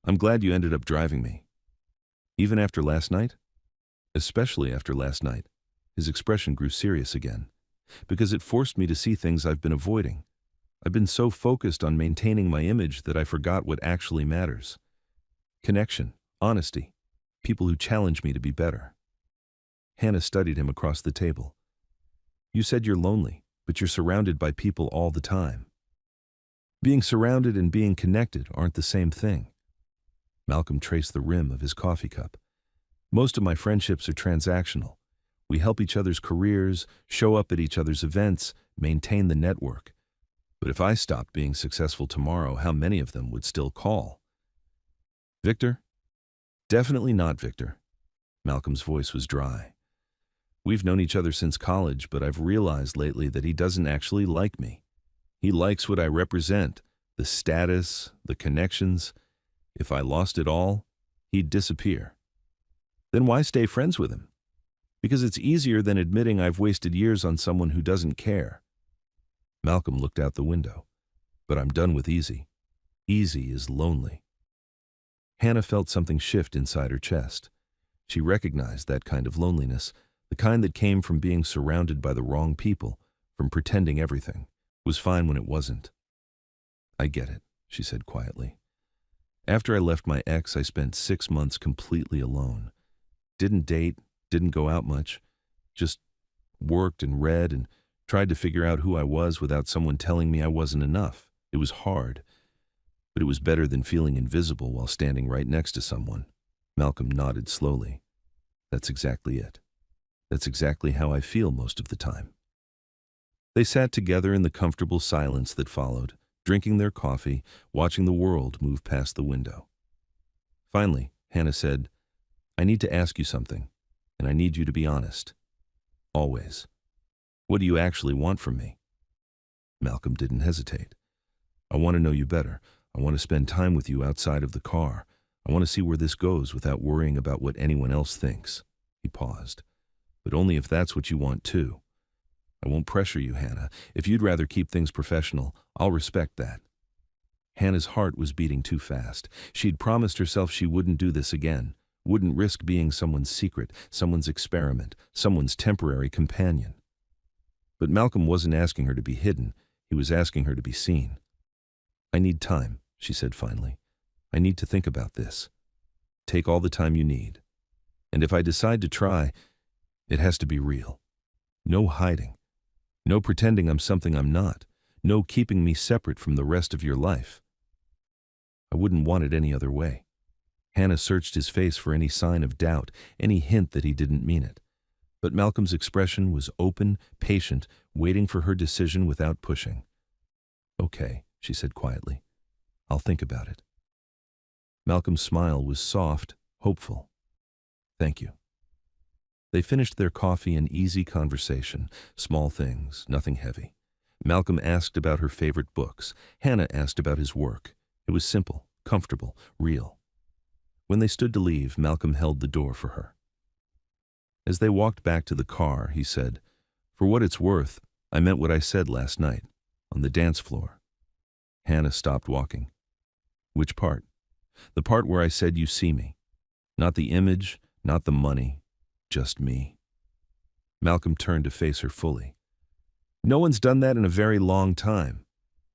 "I'm glad you ended up driving me." "Even after last night?" "Especially after last night." His expression grew serious again. "Because it forced me to see things I've been avoiding. I've been so focused on maintaining my image that I forgot what actually matters. Connection, honesty, people who challenge me to be better." Hannah studied him across the table. "You said you're lonely, but you're surrounded by people all the time." "Being surrounded and being connected aren't the same thing." Malcolm traced the rim of his coffee cup. "Most of my friendships are transactional. We help each other's careers, show up at each other's events, maintain the network. But if I stopped being successful tomorrow, how many of them would still call?" "Victor?" "Definitely not Victor." Malcolm's voice was dry. "We've known each other since college, but I've realized lately that he doesn't actually like me. He likes what I represent, the status, the connections. If I lost it all, he'd disappear." "Then why stay friends with him?" "Because it's easier than admitting I've wasted years on someone who doesn't care." Malcolm looked out the window. "But I'm done with easy. Easy is lonely." Hannah felt something shift inside her chest. She recognized that kind of loneliness, the kind that came from being surrounded by the wrong people, from pretending everything was fine when it wasn't. "I get it," she said quietly. "After I left my ex, I spent 6 months completely alone. Didn't date, didn't go out much, just worked and read and tried to figure out who I was without someone telling me I wasn't enough. It was hard, but it was better than feeling invisible while standing right next to someone." Malcolm nodded slowly. "That's exactly it. That's exactly how I feel most of the time." They sat together in the comfortable silence that followed, drinking their coffee, watching the world move past the window. Finally, Hannah said, "I need to ask you something, and I need you to be honest. Always." What do you actually want from me? Malcolm didn't hesitate. I want to know you better. I want to spend time with you outside of the car. I want to see where this goes without worrying about what anyone else thinks. He paused. But only if that's what you want too. I won't pressure you, Hannah. If you'd rather keep things professional, I'll respect that. Hannah's heart was beating too fast. She'd promised herself she wouldn't do this again, wouldn't risk being someone's secret, someone's experiment, someone's temporary companion. But Malcolm wasn't asking her to be hidden. He was asking her to be seen. I need time, she said finally. I need to think about this. Take all the time you need. And if I decide to try, it has to be real. No hiding. No pretending I'm something I'm not. No keeping me separate from the rest of your life. I wouldn't want it any other way. Hannah searched his face for any sign of doubt, any hint that he didn't mean it. But Malcolm's expression was open, patient, waiting for her decision without pushing. Okay, she said quietly. I'll think about it. Malcolm's smile was soft, hopeful. Thank you. They finished their coffee and easy conversation, small things, nothing heavy. Malcolm asked about her favorite books. Hannah asked about his work. It was simple, comfortable, real. When they stood to leave, Malcolm held the door for her. As they walked back to the car, he said, "For what it's worth, I meant what I said last night, on the dance floor." Hannah stopped walking. Which part? The part where I said you see me. Not the image, not the money, just me. Malcolm turned to face her fully. No one's done that in a very long time,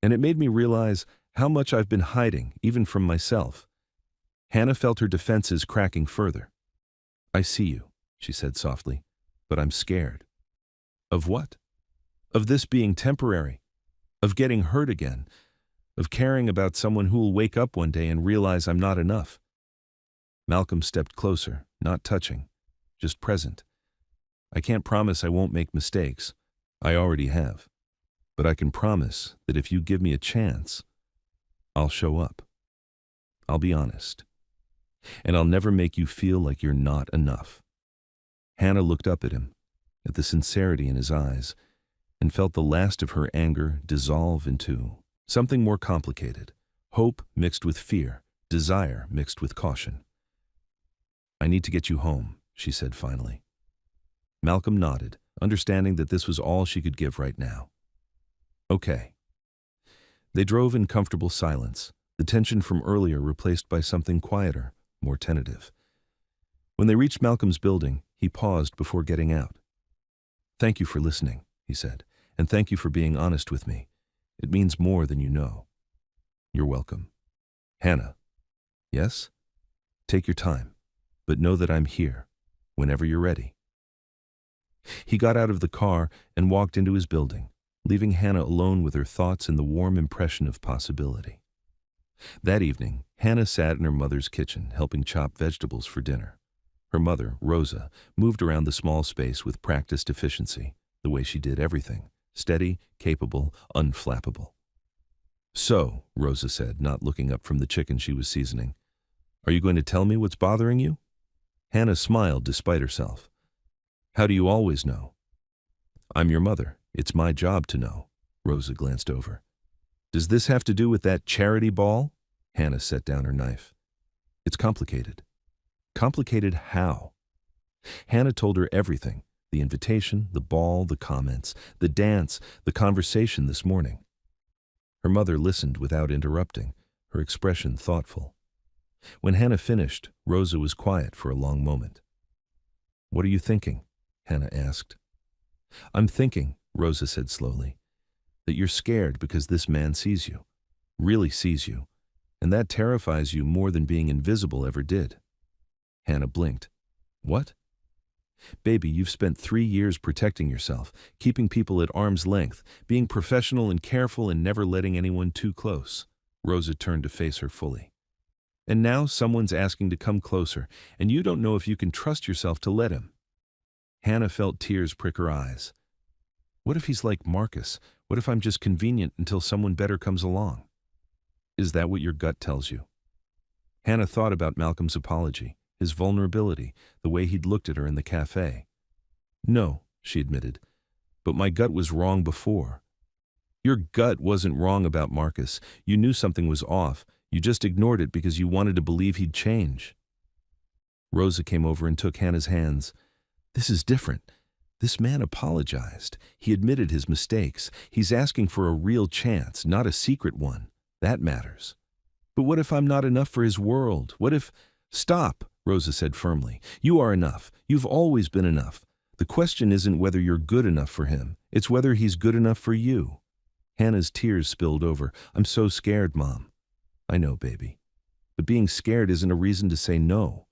and it made me realize how much I've been hiding, even from myself. Hannah felt her defenses cracking further. I see you, she said softly, but I'm scared. Of what? Of this being temporary, of getting hurt again, of caring about someone who'll wake up one day and realize I'm not enough. Malcolm stepped closer, not touching, just present. I can't promise I won't make mistakes. I already have. But I can promise that if you give me a chance, I'll show up. I'll be honest. And I'll never make you feel like you're not enough. Hannah looked up at him, at the sincerity in his eyes, and felt the last of her anger dissolve into something more complicated, hope mixed with fear, desire mixed with caution. I need to get you home, she said finally. Malcolm nodded, understanding that this was all she could give right now. Okay. They drove in comfortable silence, the tension from earlier replaced by something quieter, more tentative. When they reached Malcolm's building, he paused before getting out. Thank you for listening, he said, and thank you for being honest with me. It means more than you know. You're welcome. Hannah. Yes? Take your time, but know that I'm here, whenever you're ready. He got out of the car and walked into his building, leaving Hannah alone with her thoughts and the warm impression of possibility. That evening, Hannah sat in her mother's kitchen, helping chop vegetables for dinner. Her mother, Rosa, moved around the small space with practiced efficiency, the way she did everything, steady, capable, unflappable. So, Rosa said, not looking up from the chicken she was seasoning, are you going to tell me what's bothering you? Hannah smiled despite herself. How do you always know? I'm your mother. It's my job to know. Rosa glanced over. Does this have to do with that charity ball? Hannah set down her knife. It's complicated. Complicated how? Hannah told her everything. The invitation, the ball, the comments, the dance, the conversation this morning. Her mother listened without interrupting, her expression thoughtful. When Hannah finished, Rosa was quiet for a long moment. What are you thinking? Hannah asked. I'm thinking, Rosa said slowly, that you're scared because this man sees you, really sees you, and that terrifies you more than being invisible ever did. Hannah blinked. What? Baby, you've spent 3 years protecting yourself, keeping people at arm's length, being professional and careful and never letting anyone too close. Rosa turned to face her fully. And now someone's asking to come closer, and you don't know if you can trust yourself to let him. Hannah felt tears prick her eyes. What if he's like Marcus? What if I'm just convenient until someone better comes along? Is that what your gut tells you? Hannah thought about Malcolm's apology, his vulnerability, the way he'd looked at her in the cafe. No, she admitted. But my gut was wrong before. Your gut wasn't wrong about Marcus. You knew something was off. You just ignored it because you wanted to believe he'd change. Rosa came over and took Hannah's hands. This is different. This man apologized. He admitted his mistakes. He's asking for a real chance, not a secret one. That matters. But what if I'm not enough for his world? What if— Stop, Rosa said firmly. You are enough. You've always been enough. The question isn't whether you're good enough for him. It's whether he's good enough for you. Hannah's tears spilled over. I'm so scared, Mom. I know, baby. But being scared isn't a reason to say no.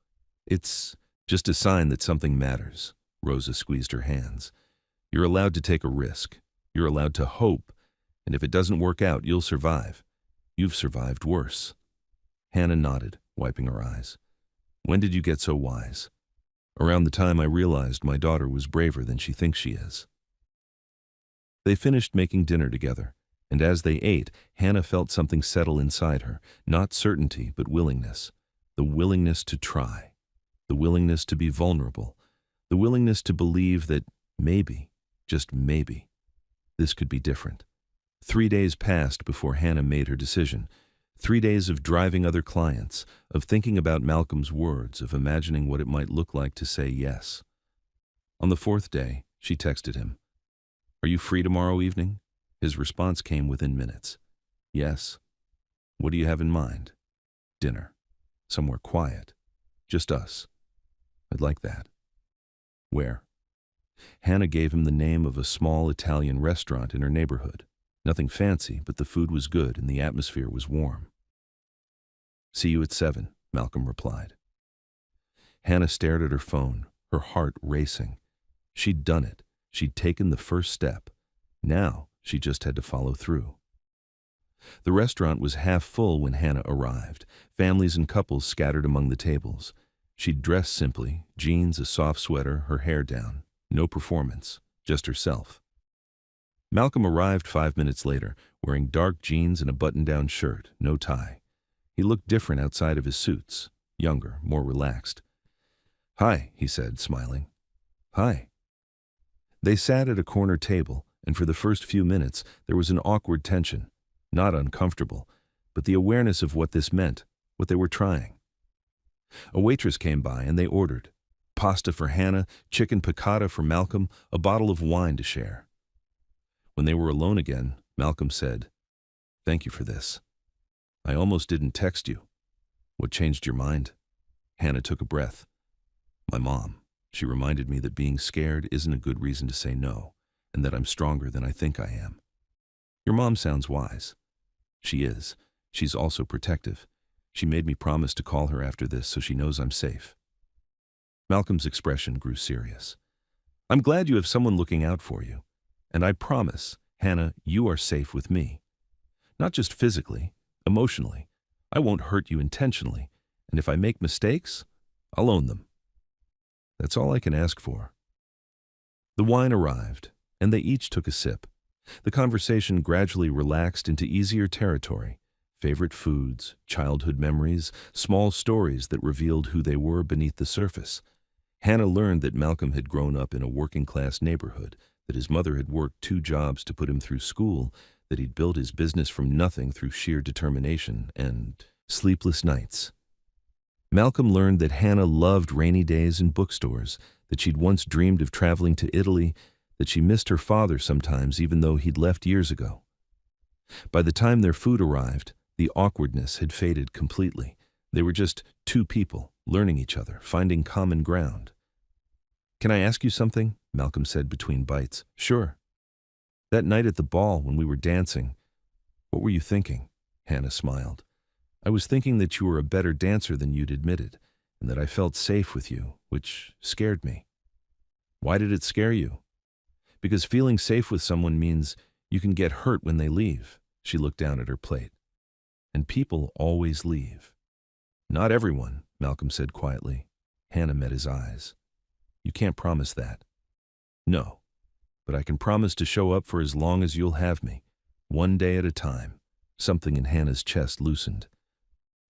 It's just a sign that something matters. Rosa squeezed her hands. You're allowed to take a risk. You're allowed to hope. And if it doesn't work out, you'll survive. You've survived worse. Hannah nodded, wiping her eyes. When did you get so wise? Around the time I realized my daughter was braver than she thinks she is. They finished making dinner together, and as they ate, Hannah felt something settle inside her, not certainty, but willingness. The willingness to try. The willingness to be vulnerable. The willingness to believe that maybe, just maybe, this could be different. 3 days passed before Hannah made her decision. 3 days of driving other clients, of thinking about Malcolm's words, of imagining what it might look like to say yes. On the 4th day, she texted him. Are you free tomorrow evening? His response came within minutes. Yes. What do you have in mind? Dinner. Somewhere quiet. Just us. I'd like that. Where? Hannah gave him the name of a small Italian restaurant in her neighborhood. Nothing fancy, but the food was good and the atmosphere was warm. See you at 7, Malcolm replied. Hannah stared at her phone, her heart racing. She'd done it. She'd taken the first step. Now she just had to follow through. The restaurant was half full when Hannah arrived, families and couples scattered among the tables. She'd dressed simply, jeans, a soft sweater, her hair down. No performance, just herself. Malcolm arrived 5 minutes later, wearing dark jeans and a button-down shirt, no tie. He looked different outside of his suits, younger, more relaxed. Hi, he said, smiling. Hi. They sat at a corner table, and for the first few minutes there was an awkward tension, not uncomfortable, but the awareness of what this meant, what they were trying. A waitress came by and they ordered. Pasta for Hannah, chicken piccata for Malcolm, a bottle of wine to share. When they were alone again, Malcolm said, Thank you for this. I almost didn't text you. What changed your mind? Hannah took a breath. My mom. She reminded me that being scared isn't a good reason to say no, and that I'm stronger than I think I am. Your mom sounds wise. She is. She's also protective. She made me promise to call her after this so she knows I'm safe. Malcolm's expression grew serious. I'm glad you have someone looking out for you. And I promise, Hannah, you are safe with me. Not just physically, emotionally. I won't hurt you intentionally. And if I make mistakes, I'll own them. That's all I can ask for. The wine arrived, and they each took a sip. The conversation gradually relaxed into easier territory. Favorite foods, childhood memories, small stories that revealed who they were beneath the surface. Hannah learned that Malcolm had grown up in a working-class neighborhood, that his mother had worked 2 jobs to put him through school, that he'd built his business from nothing through sheer determination and sleepless nights. Malcolm learned that Hannah loved rainy days and bookstores, that she'd once dreamed of traveling to Italy, that she missed her father sometimes even though he'd left years ago. By the time their food arrived, the awkwardness had faded completely. They were just 2 people, learning each other, finding common ground. Can I ask you something? Malcolm said between bites. Sure. That night at the ball when we were dancing, what were you thinking? Hannah smiled. I was thinking that you were a better dancer than you'd admitted, and that I felt safe with you, which scared me. Why did it scare you? Because feeling safe with someone means you can get hurt when they leave. She looked down at her plate. And people always leave. Not everyone, Malcolm said quietly. Hannah met his eyes. You can't promise that. No, but I can promise to show up for as long as you'll have me. One day at a time. Something in Hannah's chest loosened.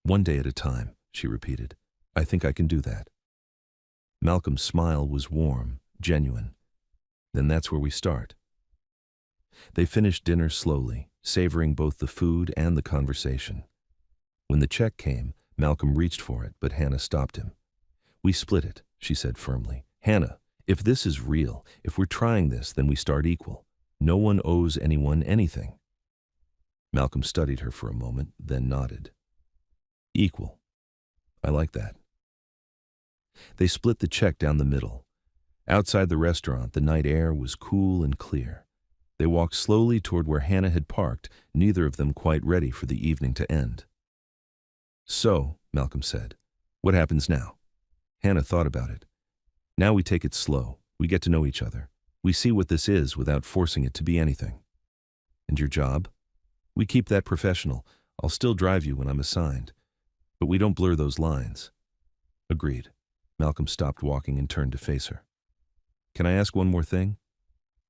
One day at a time, she repeated. I think I can do that. Malcolm's smile was warm, genuine. Then that's where we start. They finished dinner slowly, savoring both the food and the conversation. When the check came, Malcolm reached for it, but Hannah stopped him. "We split it," she said firmly. "Hannah, if this is real, if we're trying this, then we start equal. No one owes anyone anything." Malcolm studied her for a moment, then nodded. "Equal. I like that." They split the check down the middle. Outside the restaurant, the night air was cool and clear. They walked slowly toward where Hannah had parked, neither of them quite ready for the evening to end. "So," Malcolm said, "what happens now?" Hannah thought about it. "Now we take it slow. We get to know each other. We see what this is without forcing it to be anything." "And your job?" "We keep that professional. I'll still drive you when I'm assigned. But we don't blur those lines." "Agreed." Malcolm stopped walking and turned to face her. "Can I ask one more thing?"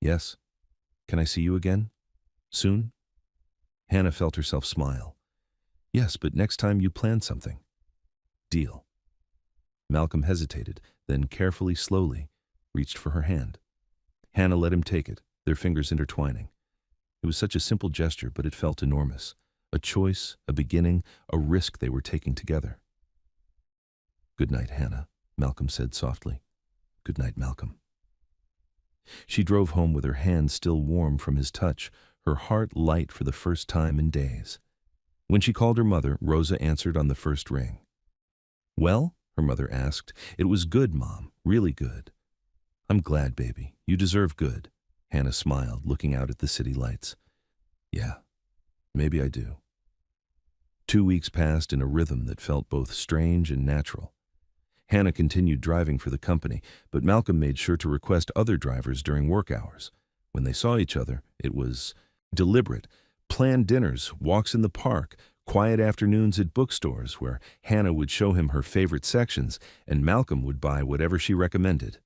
"Yes." "Can I see you again? Soon?" Hannah felt herself smile. "Yes, but next time you plan something." "Deal." Malcolm hesitated, then carefully, slowly, reached for her hand. Hannah let him take it, their fingers intertwining. It was such a simple gesture, but it felt enormous. A choice, a beginning, a risk they were taking together. "Good night, Hannah," Malcolm said softly. "Good night, Malcolm." She drove home with her hand still warm from his touch, her heart light for the first time in days. When she called her mother, Rosa answered on the first ring. "Well?" her mother asked. "It was good, Mom, really good." "I'm glad, baby. You deserve good." Hannah smiled, looking out at the city lights. "Yeah, maybe I do." 2 weeks passed in a rhythm that felt both strange and natural. Hannah continued driving for the company, but Malcolm made sure to request other drivers during work hours. When they saw each other, it was deliberate, planned dinners, walks in the park, quiet afternoons at bookstores where Hannah would show him her favorite sections and Malcolm would buy whatever she recommended.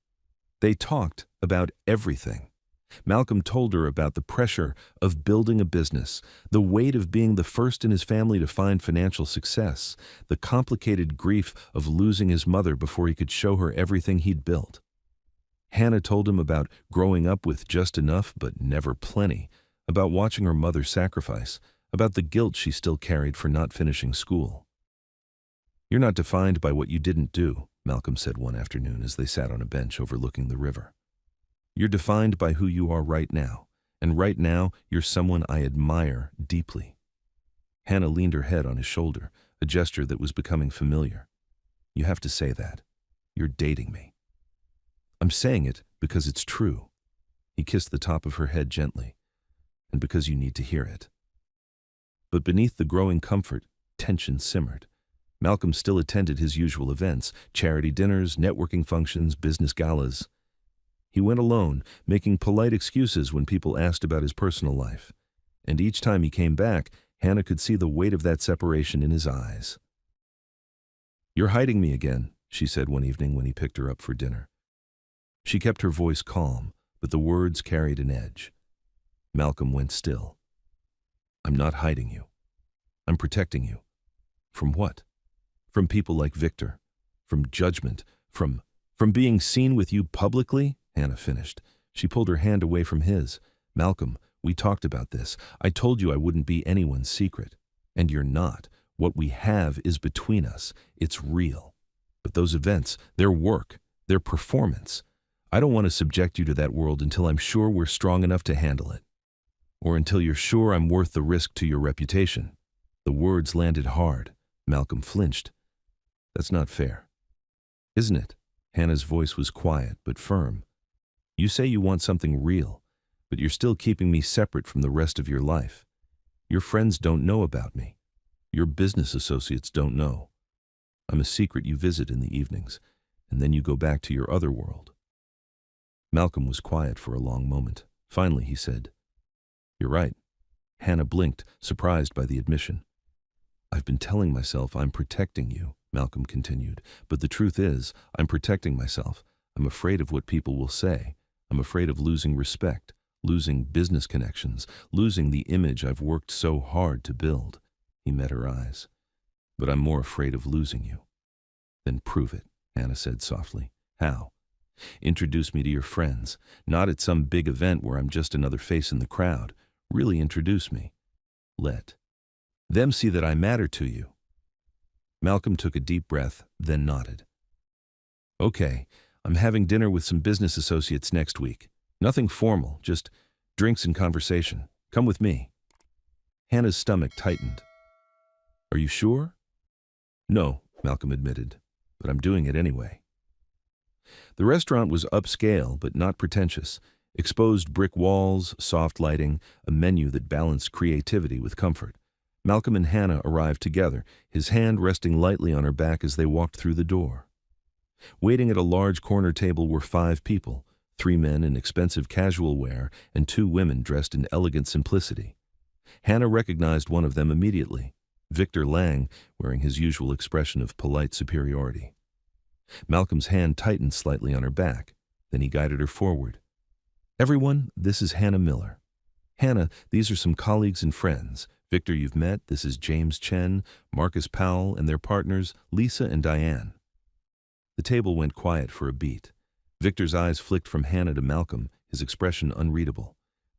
They talked about everything. Malcolm told her about the pressure of building a business, the weight of being the first in his family to find financial success, the complicated grief of losing his mother before he could show her everything he'd built. Hannah told him about growing up with just enough but never plenty, about watching her mother sacrifice, about the guilt she still carried for not finishing school. "You're not defined by what you didn't do," Malcolm said one afternoon as they sat on a bench overlooking the river. "You're defined by who you are right now, and right now you're someone I admire deeply." Hannah leaned her head on his shoulder, a gesture that was becoming familiar. "You have to say that. You're dating me." "I'm saying it because it's true." He kissed the top of her head gently. "And because you need to hear it." But beneath the growing comfort, tension simmered. Malcolm still attended his usual events, charity dinners, networking functions, business galas. He went alone, making polite excuses when people asked about his personal life. And each time he came back, Hannah could see the weight of that separation in his eyes. "You're hiding me again," she said one evening when he picked her up for dinner. She kept her voice calm, but the words carried an edge. Malcolm went still. "I'm not hiding you. I'm protecting you." "From what?" "From people like Victor. From judgment. From being seen with you publicly," Hannah finished. She pulled her hand away from his. "Malcolm, we talked about this. I told you I wouldn't be anyone's secret. And you're not. What we have is between us. It's real. But those events, they're work, they're performance. I don't want to subject you to that world until I'm sure we're strong enough to handle it. Or until you're sure I'm worth the risk to your reputation." The words landed hard. Malcolm flinched. "That's not fair." "Isn't it?" Hannah's voice was quiet but firm. "You say you want something real, but you're still keeping me separate from the rest of your life. Your friends don't know about me. Your business associates don't know. I'm a secret you visit in the evenings, and then you go back to your other world." Malcolm was quiet for a long moment. Finally, he said, "You're right." Hannah blinked, surprised by the admission. "I've been telling myself I'm protecting you," Malcolm continued, "but the truth is, I'm protecting myself. I'm afraid of what people will say. I'm afraid of losing respect, losing business connections, losing the image I've worked so hard to build." He met her eyes. "But I'm more afraid of losing you." "Then prove it," Hannah said softly. "How?" Introduce me to your friends, not at some big event where I'm just another face in the crowd. Really introduce me. Let them see that I matter to you. Malcolm took a deep breath, then nodded. Okay, I'm having dinner with some business associates next week. Nothing formal, just drinks and conversation. Come with me. Hannah's stomach tightened. Are you sure? No, Malcolm admitted, but I'm doing it anyway. The restaurant was upscale but not pretentious. Exposed brick walls, soft lighting, a menu that balanced creativity with comfort. Malcolm and Hannah arrived together, his hand resting lightly on her back as they walked through the door. Waiting at a large corner table were 5 people, 3 men in expensive casual wear and 2 women dressed in elegant simplicity. Hannah recognized one of them immediately, Victor Lang, wearing his usual expression of polite superiority. Malcolm's hand tightened slightly on her back, then he guided her forward. Everyone, this is Hannah Miller. Hannah, these are some colleagues and friends. Victor, you've met, this is James Chen, Marcus Powell, and their partners, Lisa and Diane. The table went quiet for a beat. Victor's eyes flicked from Hannah to Malcolm, his expression unreadable.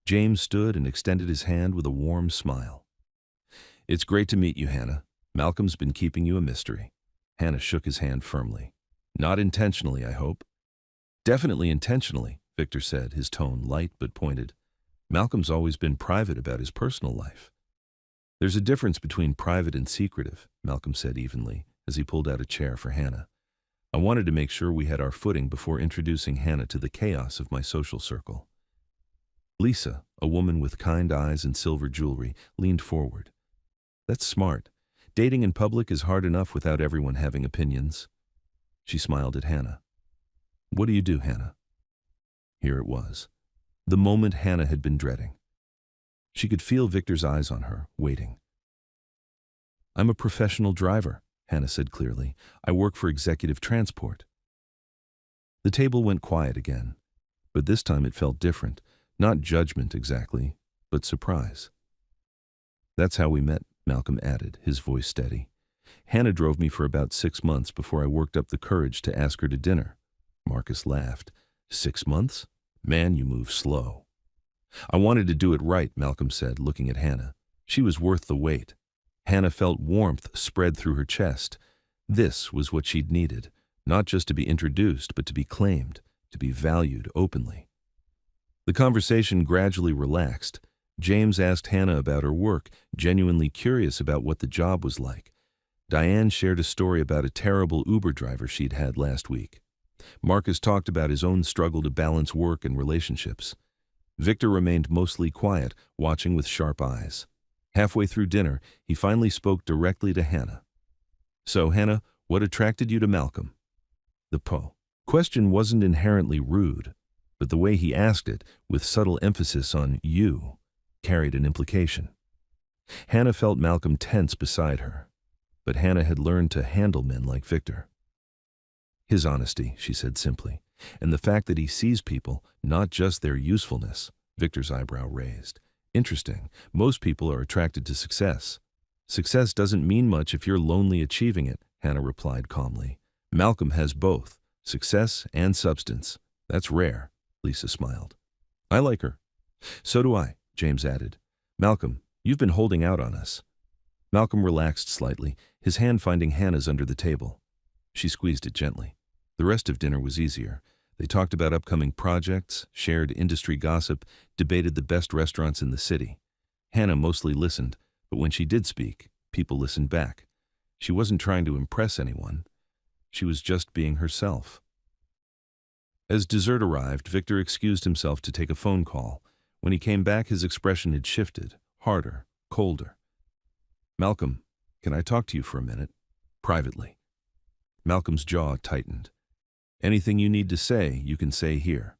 James stood and extended his hand with a warm smile. It's great to meet you, Hannah. Malcolm's been keeping you a mystery. Hannah shook his hand firmly. Not intentionally, I hope. Definitely intentionally, Victor said, his tone light but pointed. Malcolm's always been private about his personal life. There's a difference between private and secretive, Malcolm said evenly, as he pulled out a chair for Hannah. I wanted to make sure we had our footing before introducing Hannah to the chaos of my social circle. Lisa, a woman with kind eyes and silver jewelry, leaned forward. That's smart. Dating in public is hard enough without everyone having opinions. She smiled at Hannah. What do you do, Hannah? Here it was. The moment Hannah had been dreading. She could feel Victor's eyes on her, waiting. I'm a professional driver, Hannah said clearly. I work for executive transport. The table went quiet again, but this time it felt different. Not judgment exactly, but surprise. That's how we met, Malcolm added, his voice steady. Hannah drove me for about 6 months before I worked up the courage to ask her to dinner. Marcus laughed. 6 months? Man, you move slow. I wanted to do it right, Malcolm said, looking at Hannah. She was worth the wait. Hannah felt warmth spread through her chest. This was what she'd needed, not just to be introduced, but to be claimed, to be valued openly. The conversation gradually relaxed. James asked Hannah about her work, genuinely curious about what the job was like. Diane shared a story about a terrible Uber driver she'd had last week. Marcus talked about his own struggle to balance work and relationships. Victor remained mostly quiet, watching with sharp eyes. Halfway through dinner, he finally spoke directly to Hannah. So, Hannah, what attracted you to Malcolm? The question wasn't inherently rude, but the way he asked it, with subtle emphasis on you, carried an implication. Hannah felt Malcolm tense beside her, but Hannah had learned to handle men like Victor. His honesty, she said simply, and the fact that he sees people, not just their usefulness. Victor's eyebrow raised. Interesting. Most people are attracted to success. Success doesn't mean much if you're lonely achieving it, Hannah replied calmly. Malcolm has both, success and substance. That's rare, Lisa smiled. I like her. So do I, James added. Malcolm, you've been holding out on us. Malcolm relaxed slightly, his hand finding Hannah's under the table. She squeezed it gently. The rest of dinner was easier. They talked about upcoming projects, shared industry gossip, debated the best restaurants in the city. Hannah mostly listened, but when she did speak, people listened back. She wasn't trying to impress anyone. She was just being herself. As dessert arrived, Victor excused himself to take a phone call. When he came back, his expression had shifted, harder, colder. Malcolm, can I talk to you for a minute? Privately. Malcolm's jaw tightened. Anything you need to say, you can say here.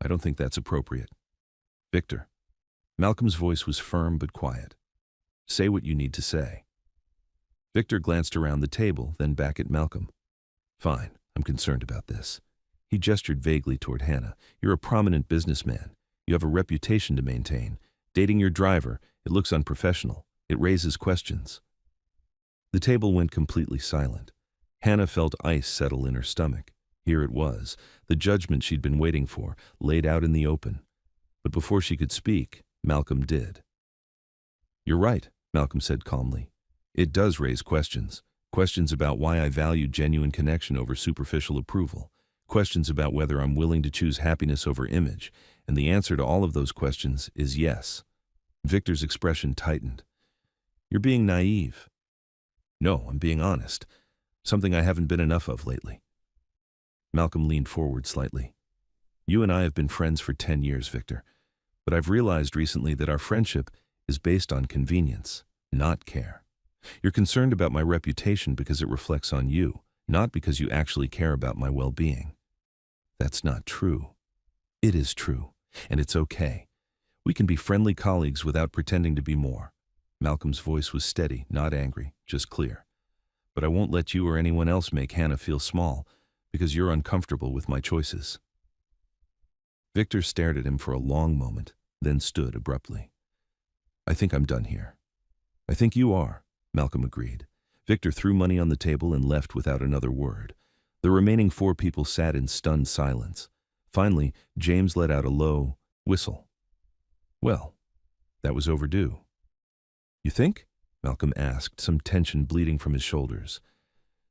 I don't think that's appropriate. Victor. Malcolm's voice was firm but quiet. Say what you need to say. Victor glanced around the table, then back at Malcolm. Fine, I'm concerned about this. He gestured vaguely toward Hannah. You're a prominent businessman. You have a reputation to maintain. Dating your driver, it looks unprofessional. It raises questions. The table went completely silent. Hannah felt ice settle in her stomach. Here it was, the judgment she'd been waiting for, laid out in the open. But before she could speak, Malcolm did. "You're right," Malcolm said calmly. "It does raise questions. Questions about why I value genuine connection over superficial approval. Questions about whether I'm willing to choose happiness over image. And the answer to all of those questions is yes." Victor's expression tightened. "You're being naive." "No, I'm being honest. Something I haven't been enough of lately." Malcolm leaned forward slightly. "You and I have been friends for 10 years, Victor. But I've realized recently that our friendship is based on convenience, not care. You're concerned about my reputation because it reflects on you, not because you actually care about my well-being. That's not true." "It is true, and it's okay. We can be friendly colleagues without pretending to be more." Malcolm's voice was steady, not angry, just clear. "But I won't let you or anyone else make Hannah feel small because you're uncomfortable with my choices." Victor stared at him for a long moment, then stood abruptly. "I think I'm done here." "I think you are," Malcolm agreed. Victor threw money on the table and left without another word. The remaining 4 people sat in stunned silence. Finally, James let out a low whistle. Well, that was overdue. "You think?" Malcolm asked, some tension bleeding from his shoulders.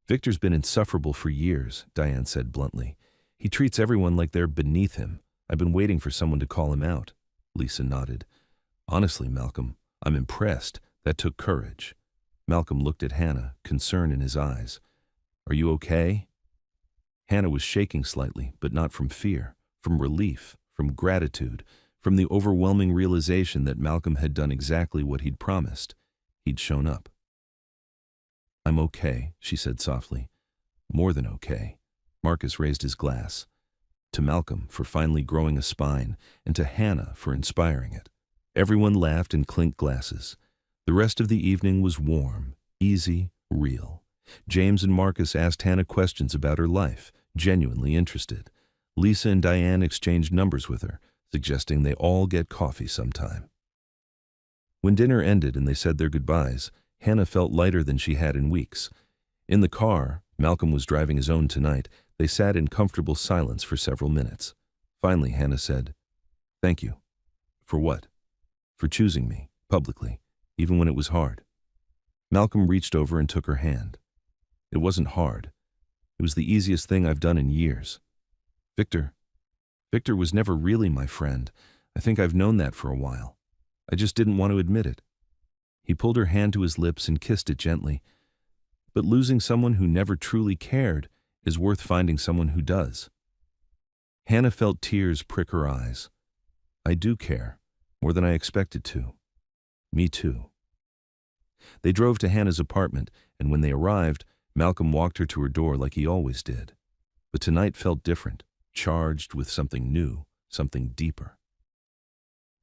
"Victor's been insufferable for years," Diane said bluntly. "He treats everyone like they're beneath him. I've been waiting for someone to call him out." Lisa nodded. "Honestly, Malcolm, I'm impressed. That took courage." Malcolm looked at Hannah, concern in his eyes. "Are you okay?" Hannah was shaking slightly, but not from fear, from relief, from gratitude, from the overwhelming realization that Malcolm had done exactly what he'd promised. He'd shown up. "I'm okay," she said softly. "More than okay." Marcus raised his glass. To Malcolm for finally growing a spine, and to Hannah for inspiring it. Everyone laughed and clinked glasses. The rest of the evening was warm, easy, real. James and Marcus asked Hannah questions about her life, genuinely interested. Lisa and Diane exchanged numbers with her, suggesting they all get coffee sometime. When dinner ended and they said their goodbyes, Hannah felt lighter than she had in weeks. In the car, Malcolm was driving his own tonight, they sat in comfortable silence for several minutes. Finally, Hannah said, "Thank you." "For what?" "For choosing me, publicly, even when it was hard." Malcolm reached over and took her hand. "It wasn't hard. It was the easiest thing I've done in years. Victor was never really my friend. I think I've known that for a while. I just didn't want to admit it." He pulled her hand to his lips and kissed it gently. "But losing someone who never truly cared is worth finding someone who does." Hannah felt tears prick her eyes. "I do care, more than I expected to." "Me too." They drove to Hannah's apartment, and when they arrived, Malcolm walked her to her door like he always did. But tonight felt different, charged with something new, something deeper.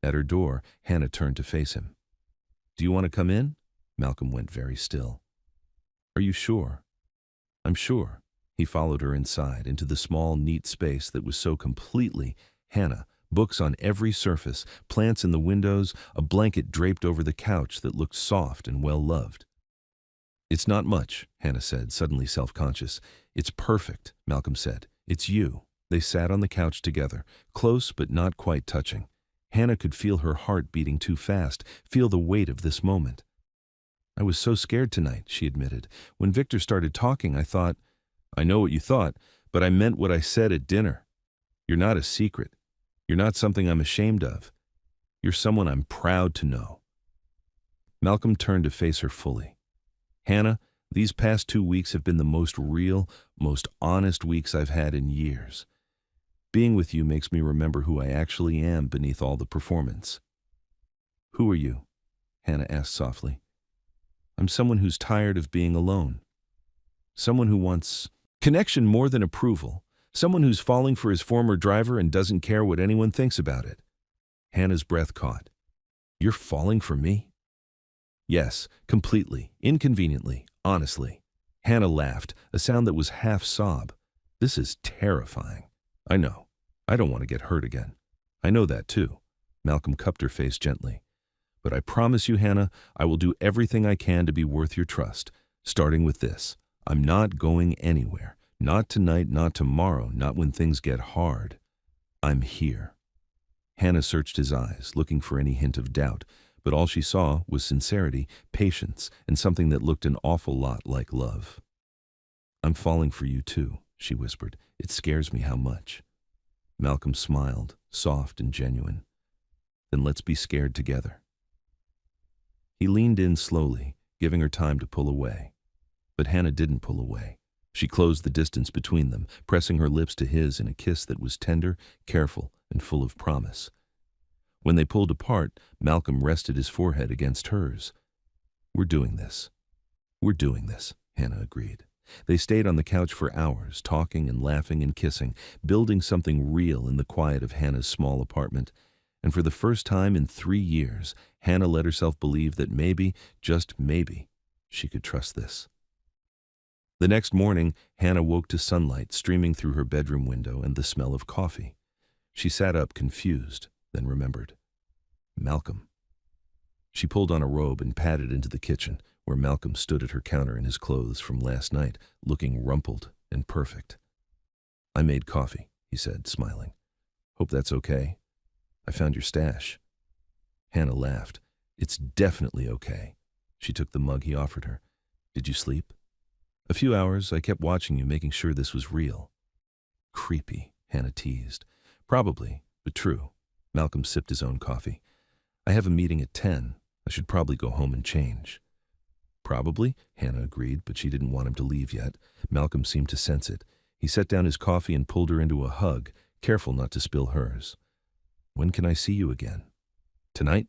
At her door, Hannah turned to face him. "Do you want to come in?" Malcolm went very still. "Are you sure?" "I'm sure." He followed her inside, into the small, neat space that was so completely Hannah. Books on every surface, plants in the windows, a blanket draped over the couch that looked soft and well-loved. "It's not much," Hannah said, suddenly self-conscious. "It's perfect," Malcolm said. "It's you." They sat on the couch together, close but not quite touching. Hannah could feel her heart beating too fast, feel the weight of this moment. "I was so scared tonight," she admitted. "When Victor started talking, I thought—" "I know what you thought, but I meant what I said at dinner. You're not a secret. You're not something I'm ashamed of. You're someone I'm proud to know." Malcolm turned to face her fully. "Hannah, these past 2 weeks have been the most real, most honest weeks I've had in years. Being with you makes me remember who I actually am beneath all the performance." "Who are you?" Hannah asked softly. "I'm someone who's tired of being alone. Someone who wants connection more than approval. Someone who's falling for his former driver and doesn't care what anyone thinks about it." Hannah's breath caught. "You're falling for me?" "Yes, completely, inconveniently, honestly." Hannah laughed, a sound that was half sob. "This is terrifying." "I know. I don't want to get hurt again." "I know that too." Malcolm cupped her face gently. "But I promise you, Hannah, I will do everything I can to be worth your trust. Starting with this, I'm not going anywhere. Not tonight, not tomorrow, not when things get hard. I'm here. Hannah searched his eyes, looking for any hint of doubt, but all she saw was sincerity, patience, and something that looked an awful lot like love. I'm falling for you too, she whispered. It scares me how much. Malcolm smiled, soft and genuine. Then let's be scared together. He leaned in slowly, giving her time to pull away. But Hannah didn't pull away. She closed the distance between them, pressing her lips to his in a kiss that was tender, careful, and full of promise. When they pulled apart, Malcolm rested his forehead against hers. We're doing this, Hannah agreed. They stayed on the couch for hours, talking and laughing and kissing, building something real in the quiet of Hannah's small apartment. And for the first time in 3 years, Hannah let herself believe that maybe, just maybe, she could trust this. The next morning, Hannah woke to sunlight streaming through her bedroom window and the smell of coffee. She sat up confused, then remembered. Malcolm. She pulled on a robe and padded into the kitchen, where Malcolm stood at her counter in his clothes from last night, looking rumpled and perfect. I made coffee, he said, smiling. Hope that's okay. I found your stash. Hannah laughed. It's definitely okay. She took the mug he offered her. Did you sleep? A few hours. I kept watching you, making sure this was real. Creepy, Hannah teased. Probably, but true. Malcolm sipped his own coffee. I have a meeting at 10. I should probably go home and change. Probably, Hannah agreed, but she didn't want him to leave yet. Malcolm seemed to sense it. He set down his coffee and pulled her into a hug, careful not to spill hers. When can I see you again? Tonight?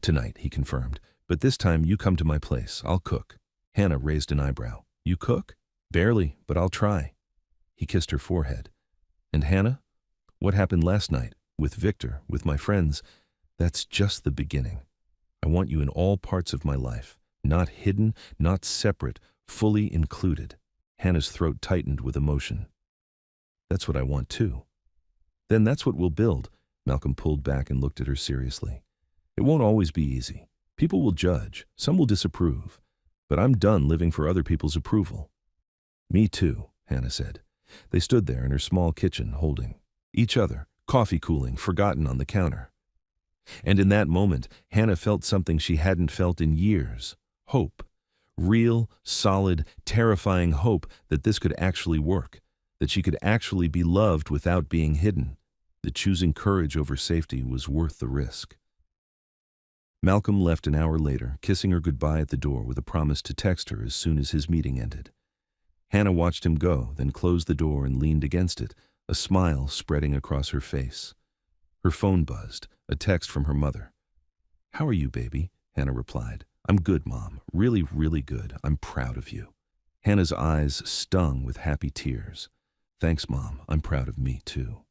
Tonight, he confirmed. But this time you come to my place. I'll cook. Hannah raised an eyebrow. You cook? Barely, but I'll try. He kissed her forehead. And Hannah? What happened last night? With Victor, with my friends? That's just the beginning. I want you in all parts of my life. Not hidden, not separate, fully included. Hannah's throat tightened with emotion. That's what I want too. Then that's what we'll build. Malcolm pulled back and looked at her seriously. It won't always be easy. People will judge. Some will disapprove. But I'm done living for other people's approval. Me too, Hannah said. They stood there in her small kitchen, holding each other, coffee cooling, forgotten on the counter. And in that moment, Hannah felt something she hadn't felt in years. Hope. Real, solid, terrifying hope that this could actually work, that she could actually be loved without being hidden, that choosing courage over safety was worth the risk. Malcolm left an hour later, kissing her goodbye at the door with a promise to text her as soon as his meeting ended. Hannah watched him go, then closed the door and leaned against it, a smile spreading across her face. Her phone buzzed, a text from her mother. How are you, baby? Hannah replied. I'm good, Mom. Really, really good. I'm proud of you. Hannah's eyes stung with happy tears. Thanks, Mom. I'm proud of me, too.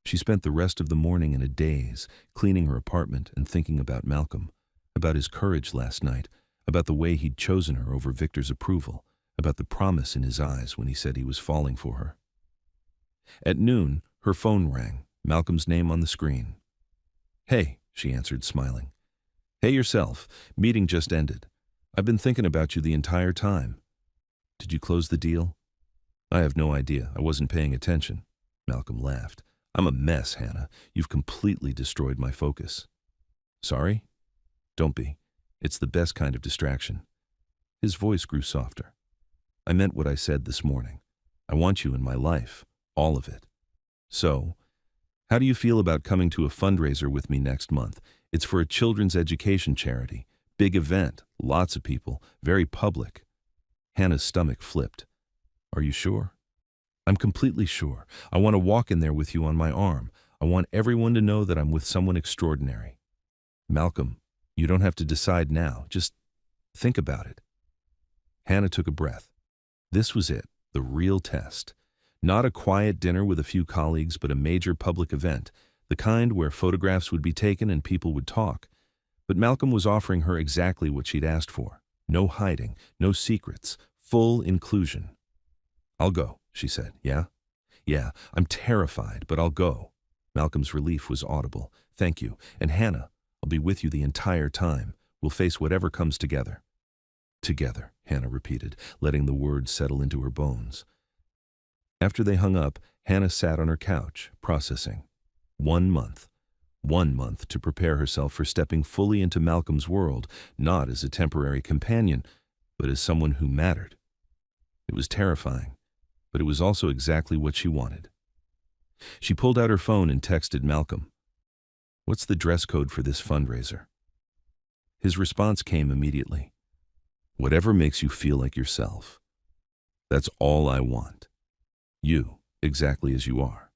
She spent the rest of the morning in a daze, cleaning her apartment and thinking about Malcolm, about his courage last night, about the way he'd chosen her over Victor's approval, about the promise in his eyes when he said he was falling for her. At noon, her phone rang, Malcolm's name on the screen. Hey, she answered, smiling. Hey yourself, meeting just ended. I've been thinking about you the entire time. Did you close the deal? I have no idea. I wasn't paying attention. Malcolm laughed. I'm a mess, Hannah. You've completely destroyed my focus. Sorry? Don't be. It's the best kind of distraction. His voice grew softer. I meant what I said this morning. I want you in my life. All of it. So, how do you feel about coming to a fundraiser with me next month? It's for a children's education charity. Big event. Lots of people. Very public. Hannah's stomach flipped. Are you sure? I'm completely sure. I want to walk in there with you on my arm. I want everyone to know that I'm with someone extraordinary. Malcolm, you don't have to decide now. Just think about it. Hannah took a breath. This was it, the real test. Not a quiet dinner with a few colleagues, but a major public event, the kind where photographs would be taken and people would talk. But Malcolm was offering her exactly what she'd asked for. No hiding, no secrets, full inclusion. I'll go, she said. Yeah? Yeah, I'm terrified, but I'll go. Malcolm's relief was audible. Thank you. And Hannah, I'll be with you the entire time. We'll face whatever comes together. Together, Hannah repeated, letting the words settle into her bones. After they hung up, Hannah sat on her couch, processing. 1 month. 1 month to prepare herself for stepping fully into Malcolm's world, not as a temporary companion, but as someone who mattered. It was terrifying, but it was also exactly what she wanted. She pulled out her phone and texted Malcolm, "What's the dress code for this fundraiser?" His response came immediately. "Whatever makes you feel like yourself. That's all I want. You, exactly as you are."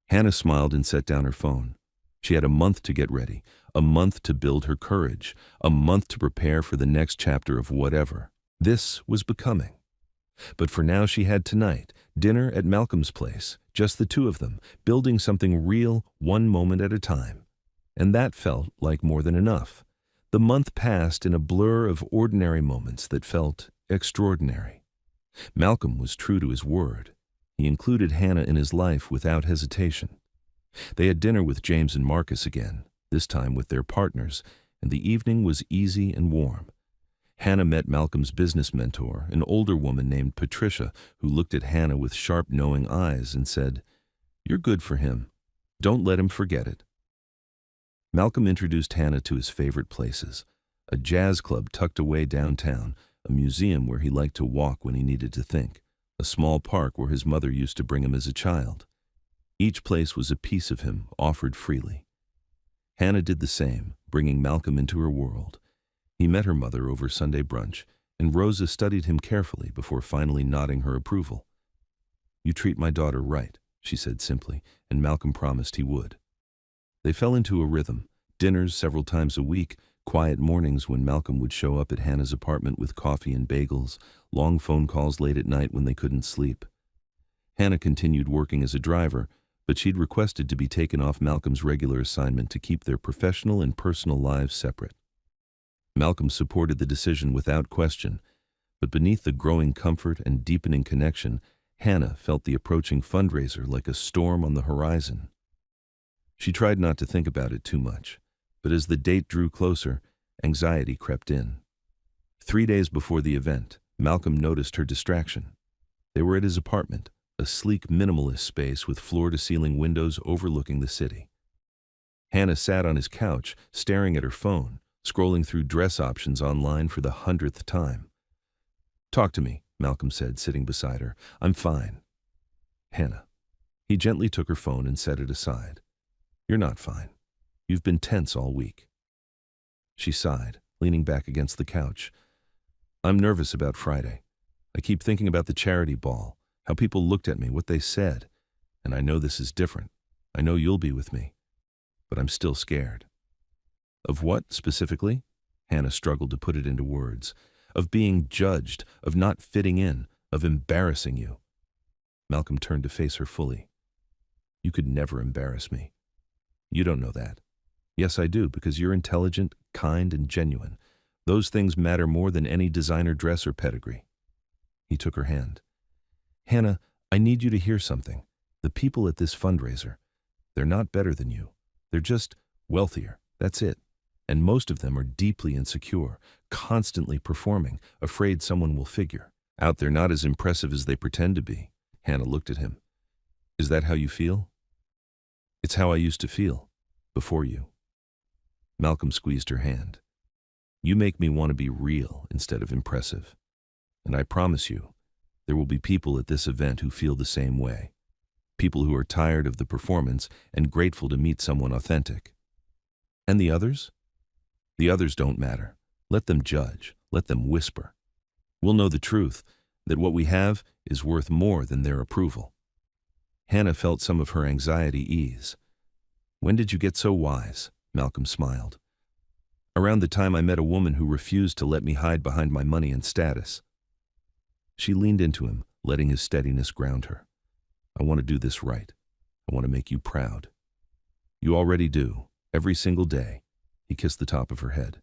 Hannah smiled and set down her phone. She had a month to get ready, a month to build her courage, a month to prepare for the next chapter of whatever this was becoming. But for now she had tonight, dinner at Malcolm's place, just the two of them, building something real, one moment at a time. And that felt like more than enough. The month passed in a blur of ordinary moments that felt extraordinary. Malcolm was true to his word. He included Hannah in his life without hesitation. They had dinner with James and Marcus again, this time with their partners, and the evening was easy and warm. Hannah met Malcolm's business mentor, an older woman named Patricia, who looked at Hannah with sharp, knowing eyes and said, "You're good for him. Don't let him forget it." Malcolm introduced Hannah to his favorite places, a jazz club tucked away downtown, a museum where he liked to walk when he needed to think, a small park where his mother used to bring him as a child. Each place was a piece of him, offered freely. Hannah did the same, bringing Malcolm into her world. He met her mother over Sunday brunch, and Rosa studied him carefully before finally nodding her approval. "You treat my daughter right," she said simply, and Malcolm promised he would. They fell into a rhythm, dinners several times a week, quiet mornings when Malcolm would show up at Hannah's apartment with coffee and bagels, long phone calls late at night when they couldn't sleep. Hannah continued working as a driver, but she'd requested to be taken off Malcolm's regular assignment to keep their professional and personal lives separate. Malcolm supported the decision without question, but beneath the growing comfort and deepening connection, Hannah felt the approaching fundraiser like a storm on the horizon. She tried not to think about it too much, but as the date drew closer, anxiety crept in. 3 days before the event, Malcolm noticed her distraction. They were at his apartment, a sleek minimalist space with floor-to-ceiling windows overlooking the city. Hannah sat on his couch, staring at her phone, scrolling through dress options online for the 100th time. "Talk to me," Malcolm said, sitting beside her. "I'm fine." "Hannah." He gently took her phone and set it aside. "You're not fine. You've been tense all week." She sighed, leaning back against the couch. "I'm nervous about Friday. I keep thinking about the charity ball, how people looked at me, what they said. And I know this is different. I know you'll be with me. But I'm still scared." "Of what, specifically?" Hannah struggled to put it into words. "Of being judged, of not fitting in, of embarrassing you." Malcolm turned to face her fully. "You could never embarrass me. You don't know that." "Yes, I do, because you're intelligent, kind, and genuine. Those things matter more than any designer dress or pedigree." He took her hand. "Hannah, I need you to hear something. The people at this fundraiser, they're not better than you. They're just wealthier. That's it. And most of them are deeply insecure, constantly performing, afraid someone will figure out they're not as impressive as they pretend to be." Hannah looked at him. "Is that how you feel?" "It's how I used to feel, before you." Malcolm squeezed her hand. "You make me want to be real instead of impressive. And I promise you, there will be people at this event who feel the same way. People who are tired of the performance and grateful to meet someone authentic." "And the others?" "The others don't matter. Let them judge. Let them whisper. We'll know the truth, that what we have is worth more than their approval." Hannah felt some of her anxiety ease. "When did you get so wise?" Malcolm smiled. "Around the time I met a woman who refused to let me hide behind my money and status." She leaned into him, letting his steadiness ground her. "I want to do this right. I want to make you proud." "You already do, every single day." He kissed the top of her head.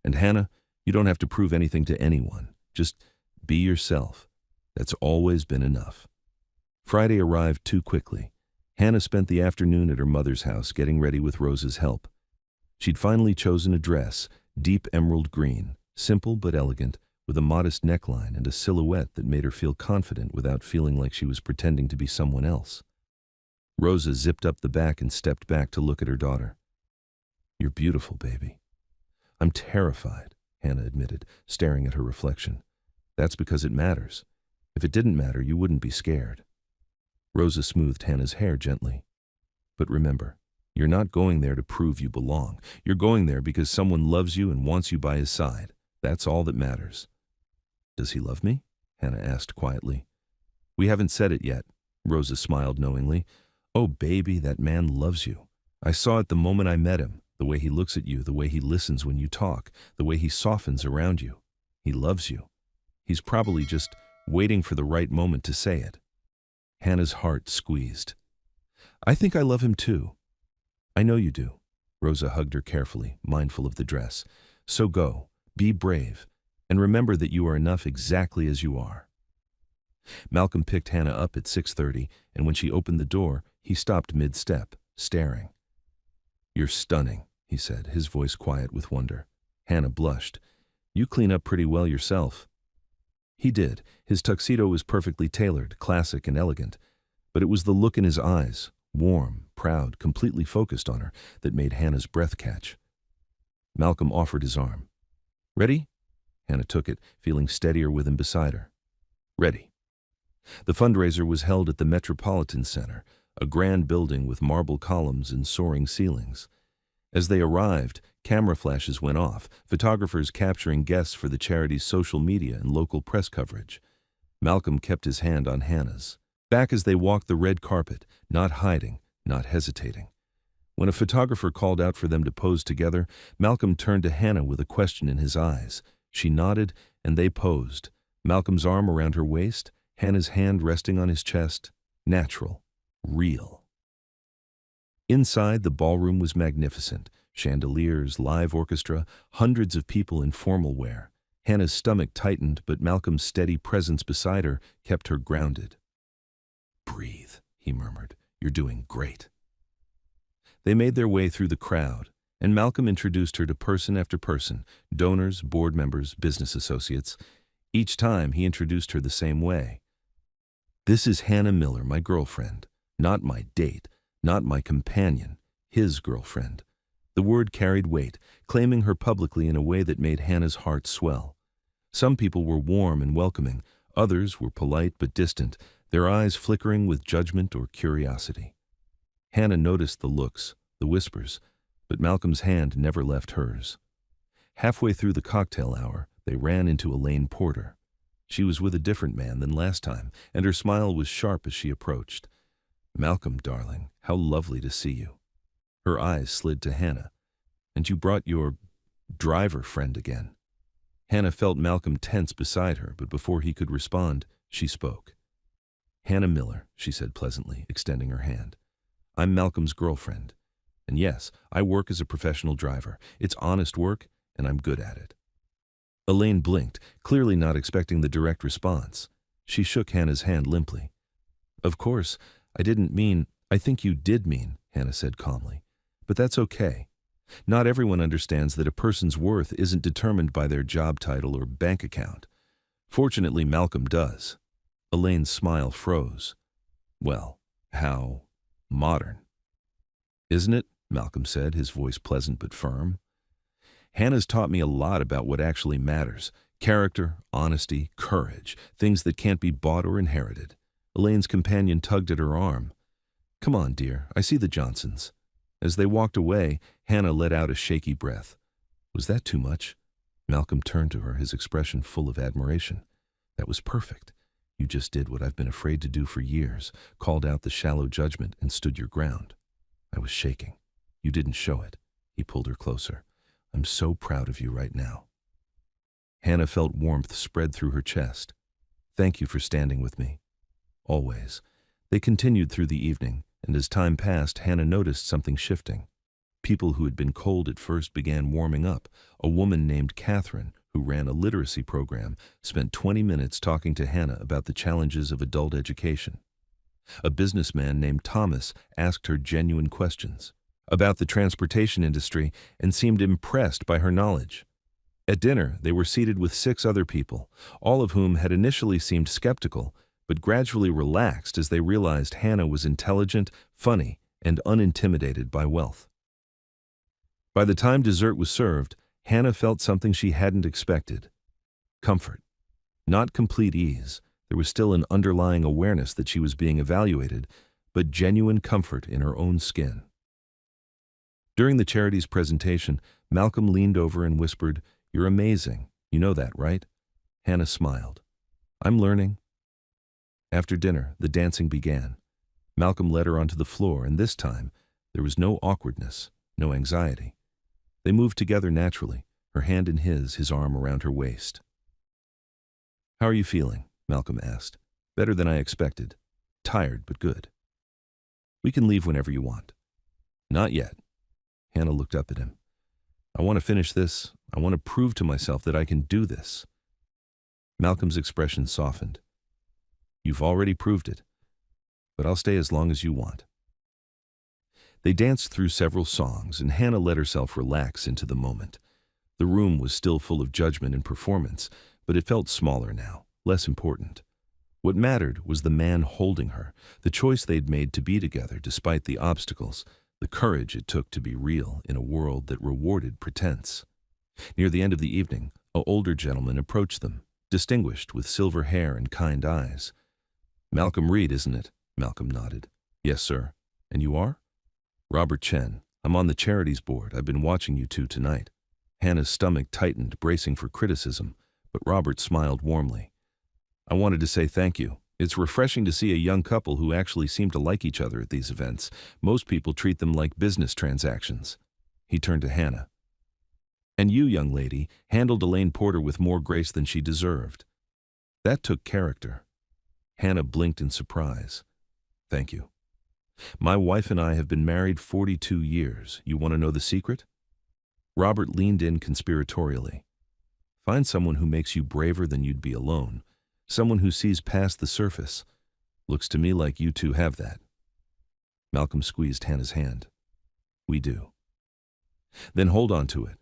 "And Hannah, you don't have to prove anything to anyone. Just be yourself. That's always been enough." Friday arrived too quickly. Hannah spent the afternoon at her mother's house getting ready with Rosa's help. She'd finally chosen a dress, deep emerald green, simple but elegant, with a modest neckline and a silhouette that made her feel confident without feeling like she was pretending to be someone else. Rosa zipped up the back and stepped back to look at her daughter. "You're beautiful, baby." "I'm terrified," Hannah admitted, staring at her reflection. "That's because it matters. If it didn't matter, you wouldn't be scared." Rosa smoothed Hannah's hair gently. "But remember, you're not going there to prove you belong. You're going there because someone loves you and wants you by his side. That's all that matters." "Does he love me?" Hannah asked quietly. "We haven't said it yet." Rosa smiled knowingly. "Oh, baby, that man loves you. I saw it the moment I met him, the way he looks at you, the way he listens when you talk, the way he softens around you. He loves you. He's probably just waiting for the right moment to say it." Hannah's heart squeezed. "I think I love him too." "I know you do." Rosa hugged her carefully, mindful of the dress. "So go, be brave, and remember that you are enough exactly as you are." Malcolm picked Hannah up at 6:30, and when she opened the door, he stopped mid-step, staring. "You're stunning," he said, his voice quiet with wonder. Hannah blushed. "You clean up pretty well yourself." He did. His tuxedo was perfectly tailored, classic and elegant, but it was the look in his eyes, warm, proud, completely focused on her, that made Hannah's breath catch. Malcolm offered his arm. "Ready?" Hannah took it, feeling steadier with him beside her. "Ready." The fundraiser was held at the Metropolitan Center, a grand building with marble columns and soaring ceilings. As they arrived, camera flashes went off, photographers capturing guests for the charity's social media and local press coverage. Malcolm kept his hand on Hannah's. Back as they walked the red carpet, not hiding, not hesitating. When a photographer called out for them to pose together, Malcolm turned to Hannah with a question in his eyes. She nodded, and they posed. Malcolm's arm around her waist, Hannah's hand resting on his chest. Natural. Real. Inside, the ballroom was magnificent. Chandeliers, live orchestra, hundreds of people in formal wear. Hannah's stomach tightened, but Malcolm's steady presence beside her kept her grounded. "Breathe," he murmured. "You're doing great." They made their way through the crowd, and Malcolm introduced her to person after person, donors, board members, business associates. Each time, he introduced her the same way. "This is Hannah Miller, my girlfriend. Not my date, not my companion, his girlfriend." The word carried weight, claiming her publicly in a way that made Hannah's heart swell. Some people were warm and welcoming, others were polite but distant, their eyes flickering with judgment or curiosity. Hannah noticed the looks, the whispers, but Malcolm's hand never left hers. Halfway through the cocktail hour, they ran into Elaine Porter. She was with a different man than last time, and her smile was sharp as she approached. "Malcolm, darling, how lovely to see you." Her eyes slid to Hannah. "And you brought your driver friend again." Hannah felt Malcolm tense beside her, but before he could respond, she spoke. "Hannah Miller," she said pleasantly, extending her hand. "I'm Malcolm's girlfriend. And yes, I work as a professional driver. It's honest work, and I'm good at it." Elaine blinked, clearly not expecting the direct response. She shook Hannah's hand limply. "Of course, I didn't mean—" "I think you did mean," Hannah said calmly. "But that's okay. Not everyone understands that a person's worth isn't determined by their job title or bank account. Fortunately, Malcolm does." Elaine's smile froze. "Well, how modern." "Isn't it?" Malcolm said, his voice pleasant but firm. "Hannah's taught me a lot about what actually matters. Character, honesty, courage, things that can't be bought or inherited." Elaine's companion tugged at her arm. "Come on, dear, I see the Johnsons." As they walked away, Hannah let out a shaky breath. "Was that too much?" Malcolm turned to her, his expression full of admiration. "That was perfect. You just did what I've been afraid to do for years, called out the shallow judgment and stood your ground." "I was shaking. You didn't show it." He pulled her closer. "I'm so proud of you right now." Hannah felt warmth spread through her chest. "Thank you for standing with me." "Always." They continued through the evening, and as time passed, Hannah noticed something shifting. People who had been cold at first began warming up. A woman named Catherine, who ran a literacy program, spent 20 minutes talking to Hannah about the challenges of adult education. A businessman named Thomas asked her genuine questions about the transportation industry and seemed impressed by her knowledge. At dinner, they were seated with 6 other people, all of whom had initially seemed skeptical, but gradually relaxed as they realized Hannah was intelligent, funny, and unintimidated by wealth. By the time dessert was served, Hannah felt something she hadn't expected. Comfort. Not complete ease. There was still an underlying awareness that she was being evaluated, but genuine comfort in her own skin. During the charity's presentation, Malcolm leaned over and whispered, "You're amazing. You know that, right?" Hannah smiled. "I'm learning." After dinner, the dancing began. Malcolm led her onto the floor, and this time, there was no awkwardness, no anxiety. They moved together naturally, her hand in his arm around her waist. "How are you feeling?" Malcolm asked. "Better than I expected. Tired, but good." "We can leave whenever you want." "Not yet." Hannah looked up at him. "I want to finish this. I want to prove to myself that I can do this." Malcolm's expression softened. "You've already proved it, but I'll stay as long as you want." They danced through several songs, and Hannah let herself relax into the moment. The room was still full of judgment and performance, but it felt smaller now, less important. What mattered was the man holding her, the choice they'd made to be together despite the obstacles, the courage it took to be real in a world that rewarded pretense. Near the end of the evening, an older gentleman approached them, distinguished with silver hair and kind eyes. "Malcolm Reed, isn't it?" Malcolm nodded. "Yes, sir. And you are?" "Robert Chen. I'm on the charities board. I've been watching you two tonight." Hannah's stomach tightened, bracing for criticism, but Robert smiled warmly. "I wanted to say thank you. It's refreshing to see a young couple who actually seem to like each other at these events. Most people treat them like business transactions." He turned to Hannah. "And you, young lady, handled Elaine Porter with more grace than she deserved. That took character." Hannah blinked in surprise. "Thank you. My wife and I have been married 42 years. You want to know the secret?" Robert leaned in conspiratorially. "Find someone who makes you braver than you'd be alone. Someone who sees past the surface. Looks to me like you two have that." Malcolm squeezed Hannah's hand. "We do." "Then hold on to it.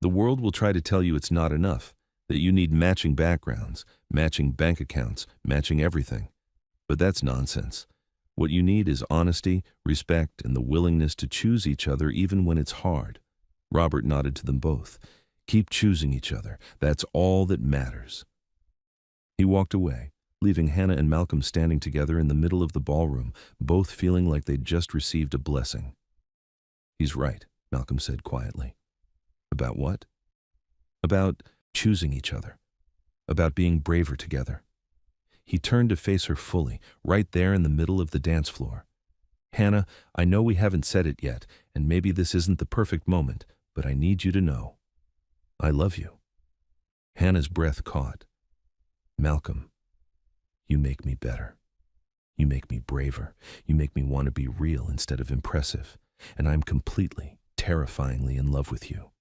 The world will try to tell you it's not enough, that you need matching backgrounds, matching bank accounts, matching everything. But that's nonsense. What you need is honesty, respect, and the willingness to choose each other even when it's hard." Robert nodded to them both. "Keep choosing each other. That's all that matters." He walked away, leaving Hannah and Malcolm standing together in the middle of the ballroom, both feeling like they'd just received a blessing. "He's right," Malcolm said quietly. "About what?" "About choosing each other. About being braver together." He turned to face her fully, right there in the middle of the dance floor. "Hannah, I know we haven't said it yet, and maybe this isn't the perfect moment, but I need you to know. I love you." Hannah's breath caught. "Malcolm, you make me better. You make me braver. You make me want to be real instead of impressive. And I'm completely, terrifyingly in love with you."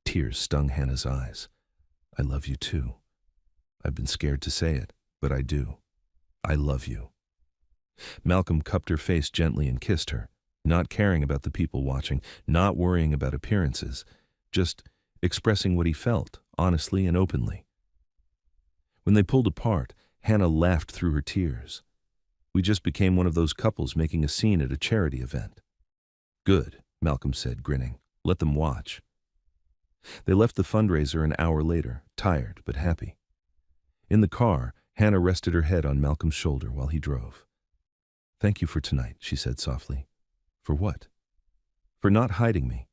Tears stung Hannah's eyes. "I love you too. I've been scared to say it, but I do. I love you." Malcolm cupped her face gently and kissed her, not caring about the people watching, not worrying about appearances, just expressing what he felt, honestly and openly. When they pulled apart, Hannah laughed through her tears. "We just became one of those couples making a scene at a charity event." "Good," Malcolm said, grinning. "Let them watch." They left the fundraiser an hour later, tired but happy. In the car, Hannah rested her head on Malcolm's shoulder while he drove. "Thank you for tonight," she said softly. "For what?" "For not hiding me,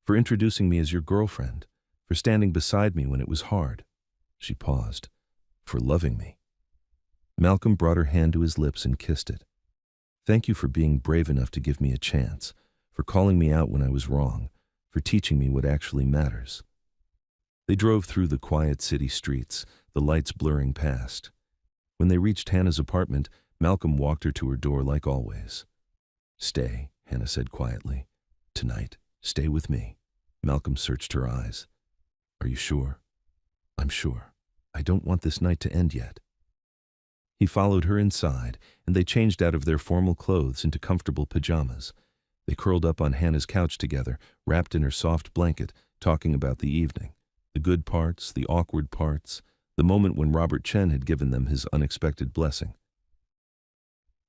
for introducing me as your girlfriend, for standing beside me when it was hard." She paused. "For loving me." Malcolm brought her hand to his lips and kissed it. "Thank you for being brave enough to give me a chance, for calling me out when I was wrong, for teaching me what actually matters." They drove through the quiet city streets, the lights blurring past. When they reached Hannah's apartment, Malcolm walked her to her door like always. "Stay," Hannah said quietly. "Tonight, stay with me." Malcolm searched her eyes. "Are you sure?" "I'm sure. I don't want this night to end yet." He followed her inside, and they changed out of their formal clothes into comfortable pajamas. They curled up on Hannah's couch together, wrapped in her soft blanket, talking about the evening. The good parts, the awkward parts, the moment when Robert Chen had given them his unexpected blessing.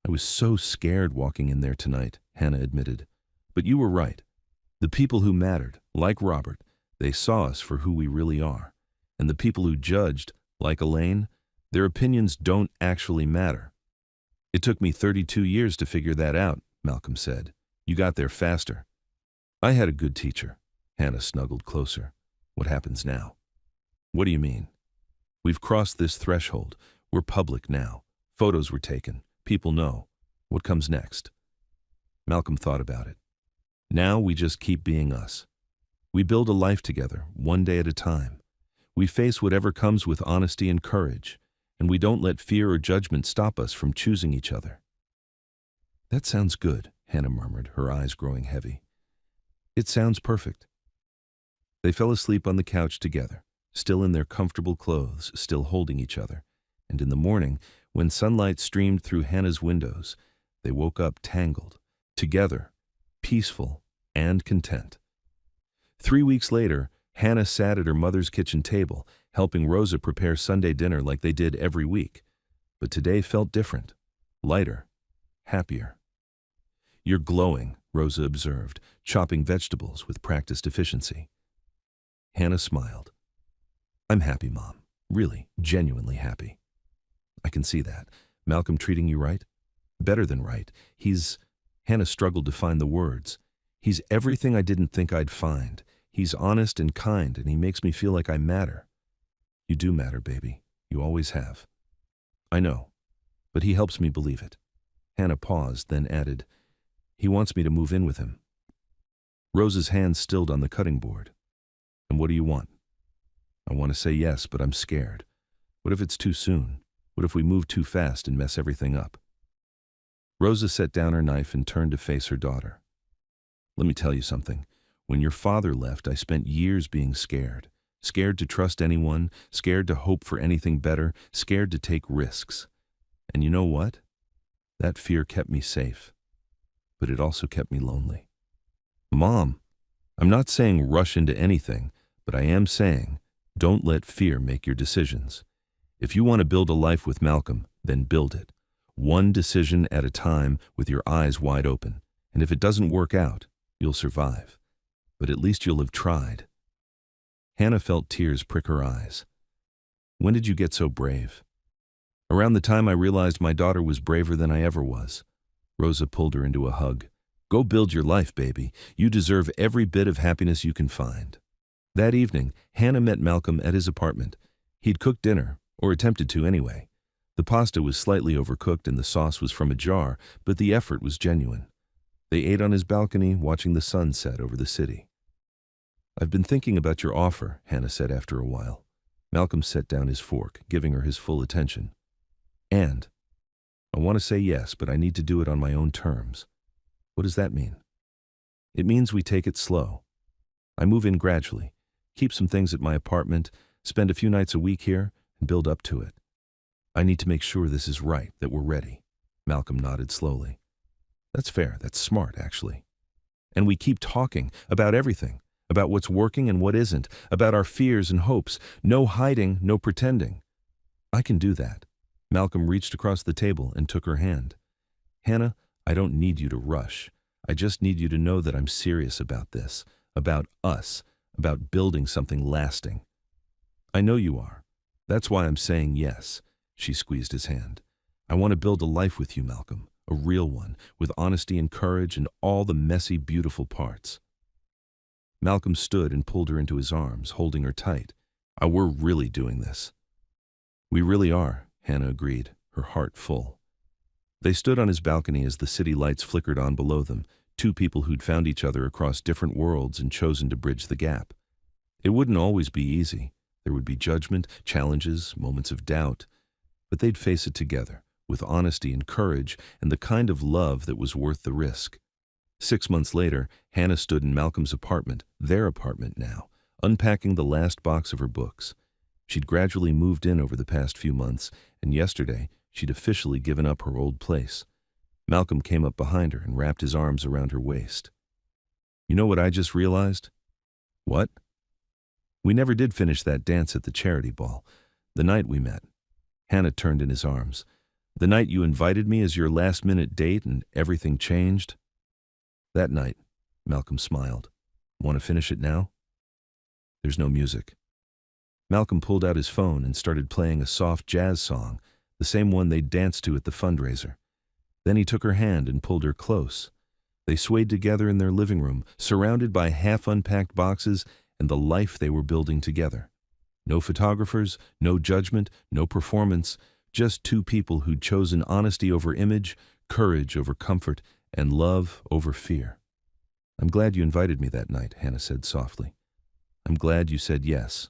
I was so scared walking in there tonight, Hannah admitted. But you were right. The people who mattered, like Robert, they saw us for who we really are. And the people who judged, like Elaine, their opinions don't actually matter. It took me 32 years to figure that out, Malcolm said. You got there faster. I had a good teacher. Hannah snuggled closer. What happens now? What do you mean? We've crossed this threshold. We're public now. Photos were taken. People know. What comes next? Malcolm thought about it. Now we just keep being us. We build a life together, one day at a time. We face whatever comes with honesty and courage, and we don't let fear or judgment stop us from choosing each other. That sounds good, Hannah murmured, her eyes growing heavy. It sounds perfect. They fell asleep on the couch together, still in their comfortable clothes, still holding each other. And in the morning, when sunlight streamed through Hannah's windows, they woke up tangled, together, peaceful and content. 3 weeks later, Hannah sat at her mother's kitchen table, helping Rosa prepare Sunday dinner like they did every week. But today felt different, lighter, happier. You're glowing, Rosa observed, chopping vegetables with practiced efficiency. Hannah smiled. I'm happy, Mom. Really, genuinely happy. I can see that. Malcolm treating you right? Better than right. Hannah struggled to find the words. He's everything I didn't think I'd find. He's honest and kind, and he makes me feel like I matter. You do matter, baby. You always have. I know, but he helps me believe it. Hannah paused, then added, he wants me to move in with him. Rosa's hand stilled on the cutting board. And what do you want? I want to say yes, but I'm scared. What if it's too soon? What if we move too fast and mess everything up? Rosa set down her knife and turned to face her daughter. Let me tell you something. When your father left, I spent years being scared. Scared to trust anyone, scared to hope for anything better, scared to take risks. And you know what? That fear kept me safe. But it also kept me lonely. Mom, I'm not saying rush into anything, but I am saying don't let fear make your decisions. If you want to build a life with Malcolm, then build it. One decision at a time with your eyes wide open. And if it doesn't work out, you'll survive. But at least you'll have tried. Hannah felt tears prick her eyes. When did you get so brave? Around the time I realized my daughter was braver than I ever was. Rosa pulled her into a hug. Go build your life, baby. You deserve every bit of happiness you can find. That evening, Hannah met Malcolm at his apartment. He'd cooked dinner, or attempted to anyway. The pasta was slightly overcooked and the sauce was from a jar, but the effort was genuine. They ate on his balcony, watching the sun set over the city. I've been thinking about your offer, Hannah said after a while. Malcolm set down his fork, giving her his full attention. And I want to say yes, but I need to do it on my own terms. What does that mean? It means we take it slow. I move in gradually, keep some things at my apartment, spend a few nights a week here, and build up to it. I need to make sure this is right, that we're ready. Malcolm nodded slowly. That's fair, that's smart, actually. And we keep talking about everything, about what's working and what isn't, about our fears and hopes. No hiding, no pretending. I can do that. Malcolm reached across the table and took her hand. Hannah, I don't need you to rush. I just need you to know that I'm serious about this, about us, about building something lasting. I know you are. That's why I'm saying yes. She squeezed his hand. I want to build a life with you, Malcolm, a real one, with honesty and courage and all the messy, beautiful parts. Malcolm stood and pulled her into his arms, holding her tight. We're really doing this. We really are, Hannah agreed, her heart full. They stood on his balcony as the city lights flickered on below them, two people who'd found each other across different worlds and chosen to bridge the gap. It wouldn't always be easy. There would be judgment, challenges, moments of doubt, but they'd face it together, with honesty and courage and the kind of love that was worth the risk. 6 months later, Hannah stood in Malcolm's apartment, their apartment now, unpacking the last box of her books. She'd gradually moved in over the past few months, and yesterday, she'd officially given up her old place. Malcolm came up behind her and wrapped his arms around her waist. You know what I just realized? What? We never did finish that dance at the charity ball. The night we met. Hannah turned in his arms. The night you invited me as your last-minute date and everything changed? That night, Malcolm smiled. Want to finish it now? There's no music. Malcolm pulled out his phone and started playing a soft jazz song, the same one they'd danced to at the fundraiser. Then he took her hand and pulled her close. They swayed together in their living room, surrounded by half-unpacked boxes and the life they were building together. No photographers, no judgment, no performance, just two people who'd chosen honesty over image, courage over comfort, and love over fear. I'm glad you invited me that night, Hannah said softly. I'm glad you said yes.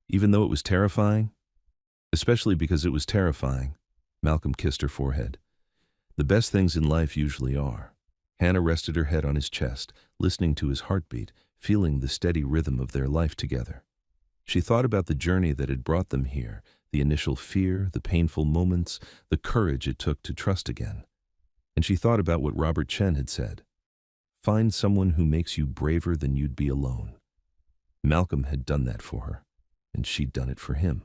Even though it was terrifying? Especially because it was terrifying. Malcolm kissed her forehead. The best things in life usually are. Hannah rested her head on his chest, listening to his heartbeat, feeling the steady rhythm of their life together. She thought about the journey that had brought them here, the initial fear, the painful moments, the courage it took to trust again. And she thought about what Robert Chen had said. Find someone who makes you braver than you'd be alone. Malcolm had done that for her, and she'd done it for him.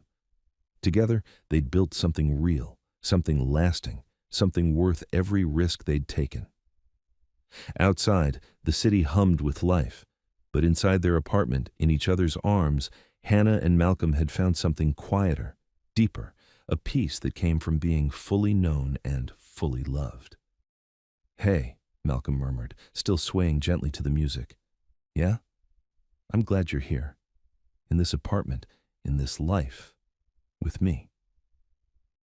Together, they'd built something real, something lasting, something worth every risk they'd taken. Outside, the city hummed with life, but inside their apartment, in each other's arms, Hannah and Malcolm had found something quieter, deeper, a peace that came from being fully known and fully loved. Hey, Malcolm murmured, still swaying gently to the music. Yeah? I'm glad you're here. In this apartment, in this life, with me.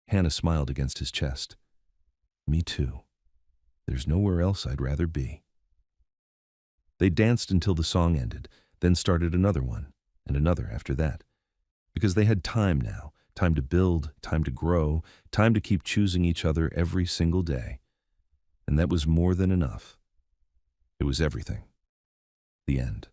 Hannah smiled against his chest. Me too. There's nowhere else I'd rather be. They danced until the song ended, then started another one, and another after that. Because they had time now, time to build, time to grow, time to keep choosing each other every single day. And that was more than enough. It was everything. The end.